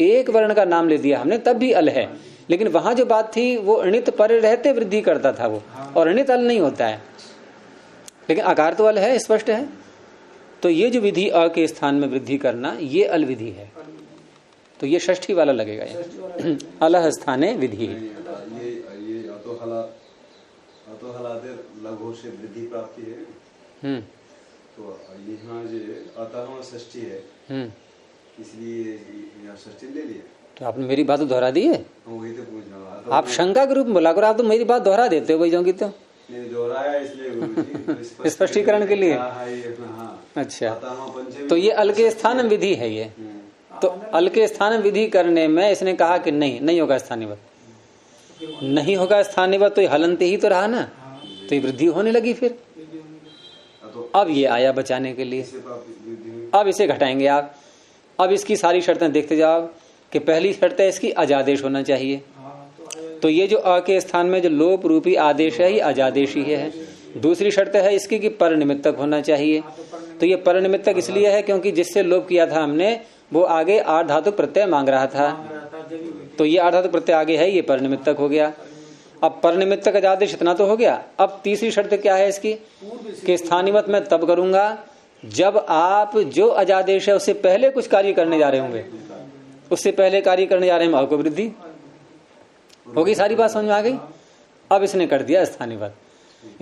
एक वर्ण का नाम ले दिया हमने तब भी अल है, लेकिन वहां जो बात थी वो अणित पर रहते वृद्धि करता था वो, और अणित अल नहीं होता है, लेकिन आकार तो अल है, स्पष्ट है। तो ये जो विधि अ के स्थान में वृद्धि करना ये अल विधि है, तो ये षष्ठी वाला लगेगा, ये अलह स्थाने विधि। ये अतो हलादे लघु से वृद्धि प्राप्ति है। तो यहाँ जो अतः षष्ठी है, इसलिए यहाँ षष्ठी ले लिया। तो आपने मेरी बात दोहरा दी है, वही तो पूछ रहा। आप शंका के रूप में बोला करो, आप तो मेरी बात दोहरा देते हो भाई जाओगी तो दोहराया इसलिए गुरुजी स्पष्टीकरण के लिए। अच्छा, तो ये अल के स्थान में विधि है ये। तो अल के स्थान में विधि करने में इसने कहा कि नहीं होगा स्थानीवत, नहीं होगा स्थानीवत, तो ये हलनते ही तो रहा ना, तो ये वृद्धि होने लगी फिर। अब ये आया बचाने के लिए, अब इसे घटाएंगे आप। अब इसकी सारी शर्तें देखते जाओ कि पहली शर्त है इसकी अजादेश होना चाहिए, तो ये जो अ के स्थान में जो लोप रूपी आदेश है ये अजादेशी है। दूसरी शर्त है इसकी कि पर निमित्तक होना चाहिए, तो ये पर निमित्तक इसलिए है क्योंकि जिससे लोप किया था हमने वो आगे आर्ध धातु प्रत्यय मांग रहा था, तो ये आर्ध धातु प्रत्यय आगे है, ये पर निमित्तक हो गया। अब पर निमित्तक अजादेश इतना तो हो गया। अब तीसरी शर्त क्या है इसकी कि स्थानीवत मैं तब करूंगा जब आप जो अजादेश है उससे पहले कुछ कार्य करने जा रहे होंगे, उससे पहले कार्य करने जा रहे हैं को वृद्धि होगी। सारी बात समझ में आ गई। अब इसने कर दिया स्थानीवत,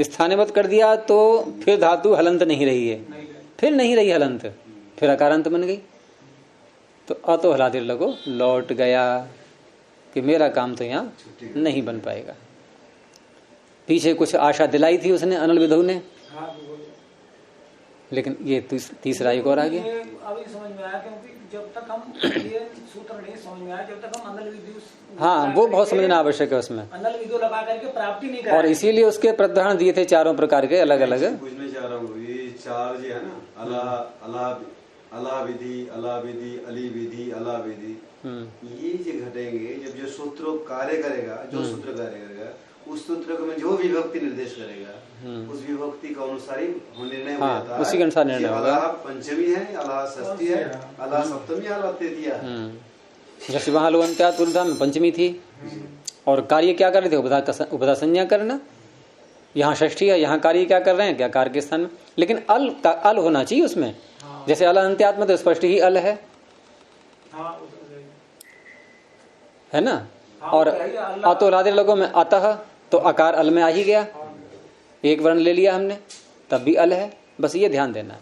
स्थानीवत कर दिया तो फिर धातु हलंत नहीं रही है, फिर नहीं रही हलंत, फिर अकारांत बन गई। तो अतो हलादिर लगो लौट गया कि मेरा काम तो यहाँ नहीं बन पाएगा। पीछे कुछ आशा दिलाई थी उसने अनल विधु ने, लेकिन ये तीसरा एक और आ गया। अभी समझ में आया, क्योंकि जब तक हम ये सूत्र नहीं समझ में आया, जब तक हम अनल विधि, हाँ वो बहुत समझना आवश्यक है उसमें, अनल विधि लगा करके प्राप्ति नहीं कर, और इसीलिए उसके प्रधान दिए थे चारों प्रकार के अलग अलग। पूछना चाह रहा हूँ, ये चार जो है ना, अला विधि, अला विधि, अली विधि, अला विधि, ये जो घटेंगे जब जो सूत्र कार्य करेगा, जो सूत्र कार्य करेगा उस सूत्र में जो विभक्ति निर्देश करेगा उस विभक्ति का अनुसार ही निर्णय हो जाता है, उसी के अनुसार निर्णय होगा। अला पंचमी है, अला षष्ठी है, अला सप्तमी, अला तृतीया है। जैसे वहां लोगंत्यात पुरुषा में पंचमी थी और कार्य क्या कर रहे थे, उपधा संज्ञा करना। यहाँ षष्ठी है, यहाँ कार्य क्या कर रहे हैं, क्या कार्य के स्थान में, लेकिन अल होना चाहिए उसमें। जैसे अल अंत्यात में तो स्पष्ट ही अल है ना। और अतो लादे लोगों में अतः तो अकार अल में आ ही गया, एक वर्ण ले लिया हमने तब भी अल है, बस ये ध्यान देना।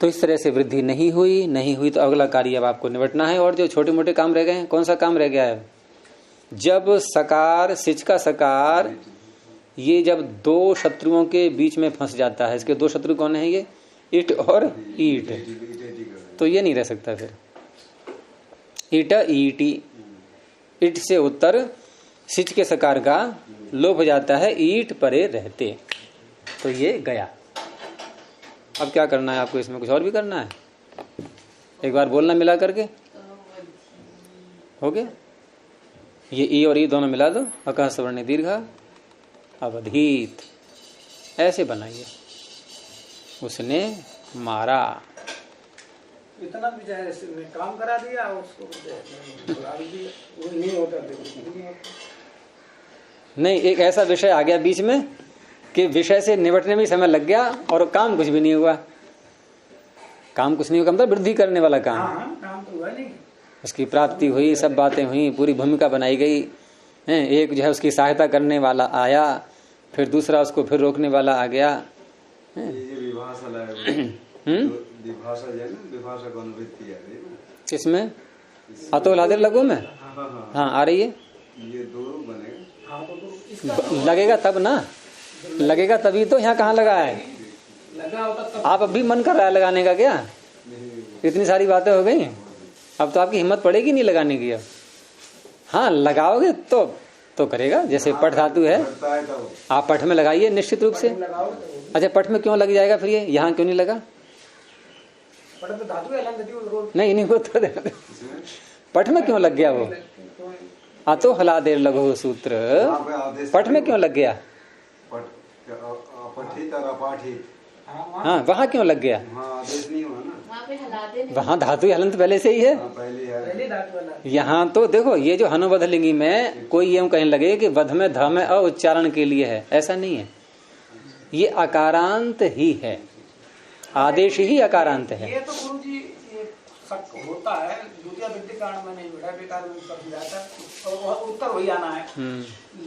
तो इस तरह से वृद्धि नहीं हुई तो अगला कार्य अब आपको निपटना है। और जो छोटे मोटे काम रह गए हैं, कौन सा काम रह गया है, जब सकार सिच का सकार ये जब दो शत्रुओं के बीच में फंस जाता है, इसके दो शत्रु कौन है, ये इट और ईट, तो ये नहीं रह सकता फिर। ईट ईटी, इट से उत्तर सिच के सकार का लोप हो जाता है, ईट परे रहते, तो ये गया। अब क्या करना है आपको, इसमें कुछ और भी करना है, एक बार बोलना मिला करके हो गया। ये ई और ई दोनों मिला दो, अकह सवर्ण दीर्घा अवधीत, ऐसे बनाइए। उसने मारा, इतना भी चाहे काम करा दिया उसको, वो नहीं होता, नहीं एक ऐसा विषय आ गया बीच में कि विषय से निपटने में समय लग गया और काम कुछ भी नहीं हुआ। काम कुछ नहीं हुआ मतलब वृद्धि करने वाला काम, काम तो हुआ नहीं। उसकी प्राप्ति हुई, सब बातें हुई, पूरी भूमिका बनाई गई है। एक जो है उसकी सहायता करने वाला आया, फिर दूसरा उसको फिर रोकने वाला आ गया। किसमें, अतोल हादिर लगो में, हाँ आ रही है, ये दो बनेगा, लगेगा तब ना, लगेगा तभी तो। यहाँ कहाँ लगा है, आप अब भी मन कर रहा है लगाने का क्या, इतनी सारी बातें हो गई, अब तो आपकी हिम्मत पड़ेगी नहीं लगाने की। अब हाँ लगाओगे तो करेगा। जैसे पठ धातु है, आप पठ में लगाइए निश्चित रूप से। अच्छा पठ में क्यों लग जाएगा फिर, ये यहाँ क्यों नहीं लगा, नहीं वो तो पठ में क्यों लग गया वो, अतो हला देर लगो सूत्र पठ में क्यों लग गया, पठित और अपाठित, हाँ वहाँ क्यों लग गया, पे हला दे वहाँ धातु हलंत पहले से ही है। पहले है। पहले धातु वाला। यहाँ तो देखो ये जो हनुवधलिंगी में कोई ये कहने लगे कि वध में ध में अ उच्चारण के लिए है, ऐसा नहीं है। ये अकारांत ही है, आदेश ही अकारांत है। ये तो गुरु जी ये शक होता है, द्वितीय वृद्धि कारण में नहीं मिला, बेकार में कर जाता और उत्तर वही आना है।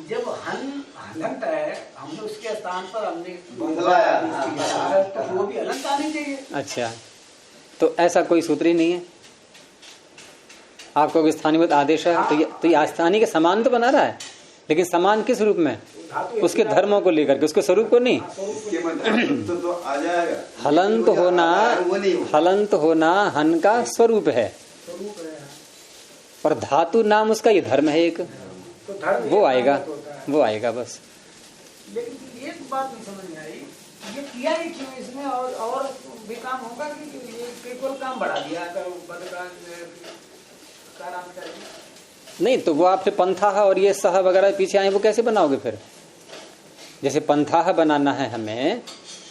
जब हलंत है, हमने उसके स्थान पर हमने बदलाया तो वो भी हलंत आनी चाहिए। अच्छा, तो ऐसा कोई सूत्र ही नहीं है। आपको स्थानीय आदेश है तो ये स्थानीय के समान तो बना रहा है, लेकिन समान किस रूप में? उसके धर्मों को लेकर के, उसके स्वरूप को नहीं। तो आ जाएगा। हलंत होना हन का स्वरूप है, और धातु नाम उसका ये धर्म है एक, वो आएगा बस। लेकिन एक बात नहीं समझ में आई, ये किया ही क्यों इसमें? और भी काम होगा कि ये केवल काम बढ़ा दिया नहीं, तो वो आपसे पंथा और ये सह वगैरह पीछे आए, वो कैसे बनाओगे फिर? जैसे पंथा बनाना है हमें,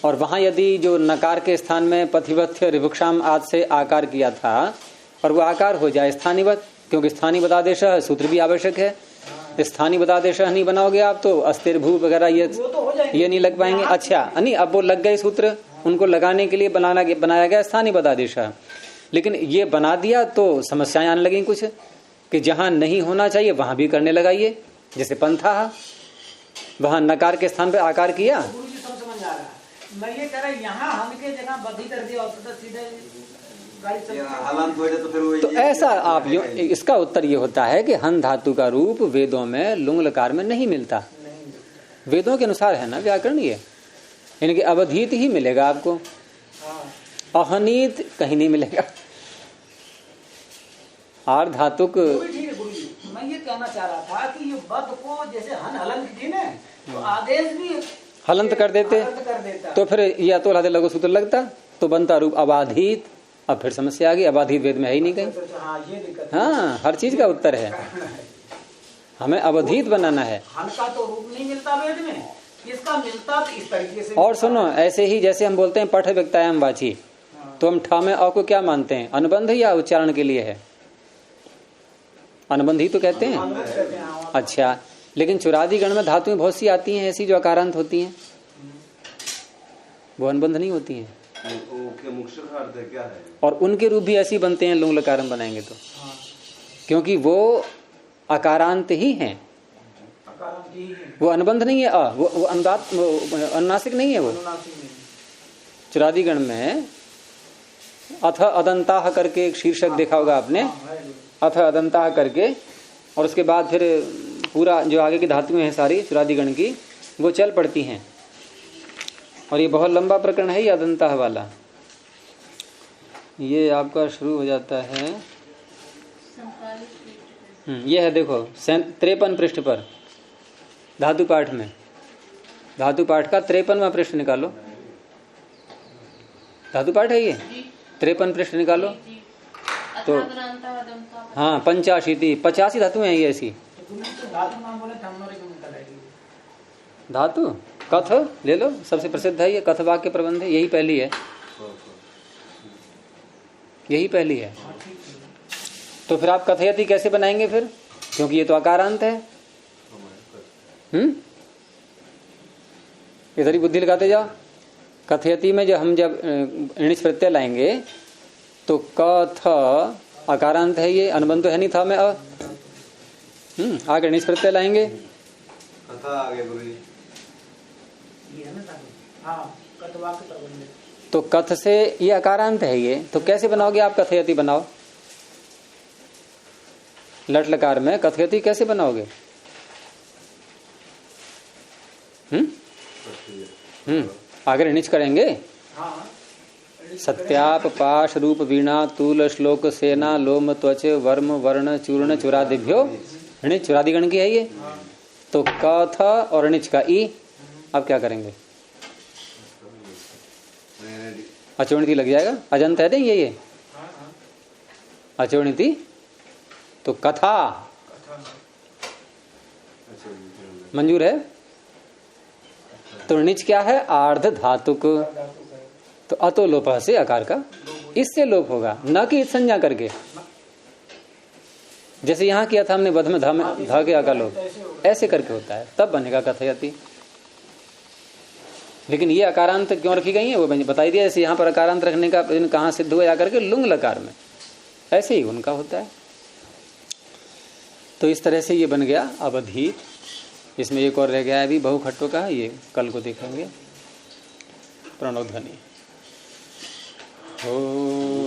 और वहां यदि जो नकार के स्थान में पथिवथ्य ऋभुक्षाम आदि से आकार किया था, और वो आकार हो जाए स्थानीवत, क्योंकि स्थानीवत आदेश सूत्र भी आवश्यक है। स्थानीवत आदेश नहीं बनाओगे आप तो अस्थिरभू वगैरह ये नहीं लग पाएंगे। अच्छा, नहीं, अब वो लग गए सूत्र, उनको लगाने के लिए बनाया गया स्थानीवत आदेश, लेकिन ये बना दिया तो समस्याएं आने लगी कुछ, कि जहां नहीं होना चाहिए वहां भी करने लगाइए। जैसे पंथा, वहां नकार के स्थान पे आकार किया। गुरु जी समझ आ रहा है, मैं ये कह रहा यहाँ हम के जगह बधी कर दिया और सीधे गाड़ी तो ऐसा आप इसका उत्तर ये होता है कि हन धातु का रूप वेदों में लुंग लकार में नहीं मिलता। वेदों के अनुसार है ना व्याकरण, ये यानी कि अवधीत ही मिलेगा आपको, अहनीत कहीं नहीं मिलेगा। आर धातुक ठीक है गुरु जी, मैं ये कहना चाह रहा था कि ये बद को जैसे हलंत थी ना, तो आदेश भी हलंत कर देते तो फिर या तो लघु लघु सूत्र लगता, तो बनता रूप अबाधित। अब फिर समस्या आ गई, अबाधित वेद में है ही नहीं कहीं। हाँ, हर चीज का उत्तर है, हमें अवधित बनाना है। हल का तो रूप नहीं मिलता वेद में, इसका मिलता इस तरीके से। और सुनो, ऐसे ही जैसे हम बोलते हैं पठ व्यक्तायाम वाची, तो हम ठा में अ को क्या मानते हैं? अनुबंध या उच्चारण के लिए है? अनुबंध ही तो कहते हैं। अच्छा, लेकिन चुरादी गण में धातुएं बहुत सी आती हैं ऐसी जो अकारांत होती हैं, वो अनुबंध नहीं होती हैं। क्या है? और उनके रूप भी ऐसे बनते हैं लुंग लकारम बनाएंगे तो, क्योंकि वो अकारांत ही हैं, वो अनुबंध नहीं है। वो अनुनासिक नहीं है। वो चुरादी गण में अथ अदंताह करके एक शीर्षक देखा होगा आपने, अथ अदंताह करके, और उसके बाद फिर पूरा जो आगे की धातुएं हैं सारी चुरादी गण की, वो चल पड़ती हैं। और ये बहुत लंबा प्रकरण है ये अदंताह वाला। ये आपका शुरू हो जाता है, ये है देखो 53 पृष्ठ पर धातु पाठ में, धातु पाठ का 53वां पृष्ठ निकालो। धातु पाठ है ये, 53 पृष्ठ निकालो तो हाँ 85 धातुएं हैं ये ऐसी। धातु कथ ले लो, सबसे प्रसिद्ध है ये, कथ वाक्य प्रबंध है, यही पहली है, यही पहली है। तो फिर आप कथयति कैसे बनाएंगे फिर, क्योंकि ये तो अकारांत है। इधर ही बुद्धि लगाते जाओ। कथयति में जब ऋणिच प्रत्यय लाएंगे तो कथ अकारांत है, ये अनुबंध तो है नहीं था में आगे ऋणिच प्रत्यय लाएंगे तो कथ से ये अकारांत है ये, तो कैसे बनाओगे आप? कथयति बनाओ, लट लकार में कथयति कैसे बनाओगे? आगे ऋणिच करेंगे। सत्याप पाश रूप वीणा तूल श्लोक सेना लोम त्वच वर्म वर्ण चूर्ण चुरादिभ्यो ऋणिच चुरादिगण की है ये। तो कथ और ऋणिच का ई, अब क्या करेंगे? अचोणिति लग जाएगा, अजंत है नहीं ये अचोणिति, तो कथा मंजूर है। तो ऋणिच क्या है? आर्ध धातुक, तो अतो लोप से आकार का इससे लोप होगा, न कि इत संज्ञा करके। जैसे यहां किया था हमने बध में ध के आका लोप, ऐसे करके होता है, तब बनेगा कथयति। लेकिन ये अकारांत क्यों रखी गई है वो बताई दिया। जैसे यहाँ पर अकारांत रखने का कहाँ सिद्ध हुआ जाकर के लुंग लकार में, ऐसे ही उनका होता है। तो इस तरह से ये बन गया अवधीत। इसमें एक और रह गया है अभी बहुखट्टों का, ये कल को देखेंगे। प्रणव ध्वनि हो।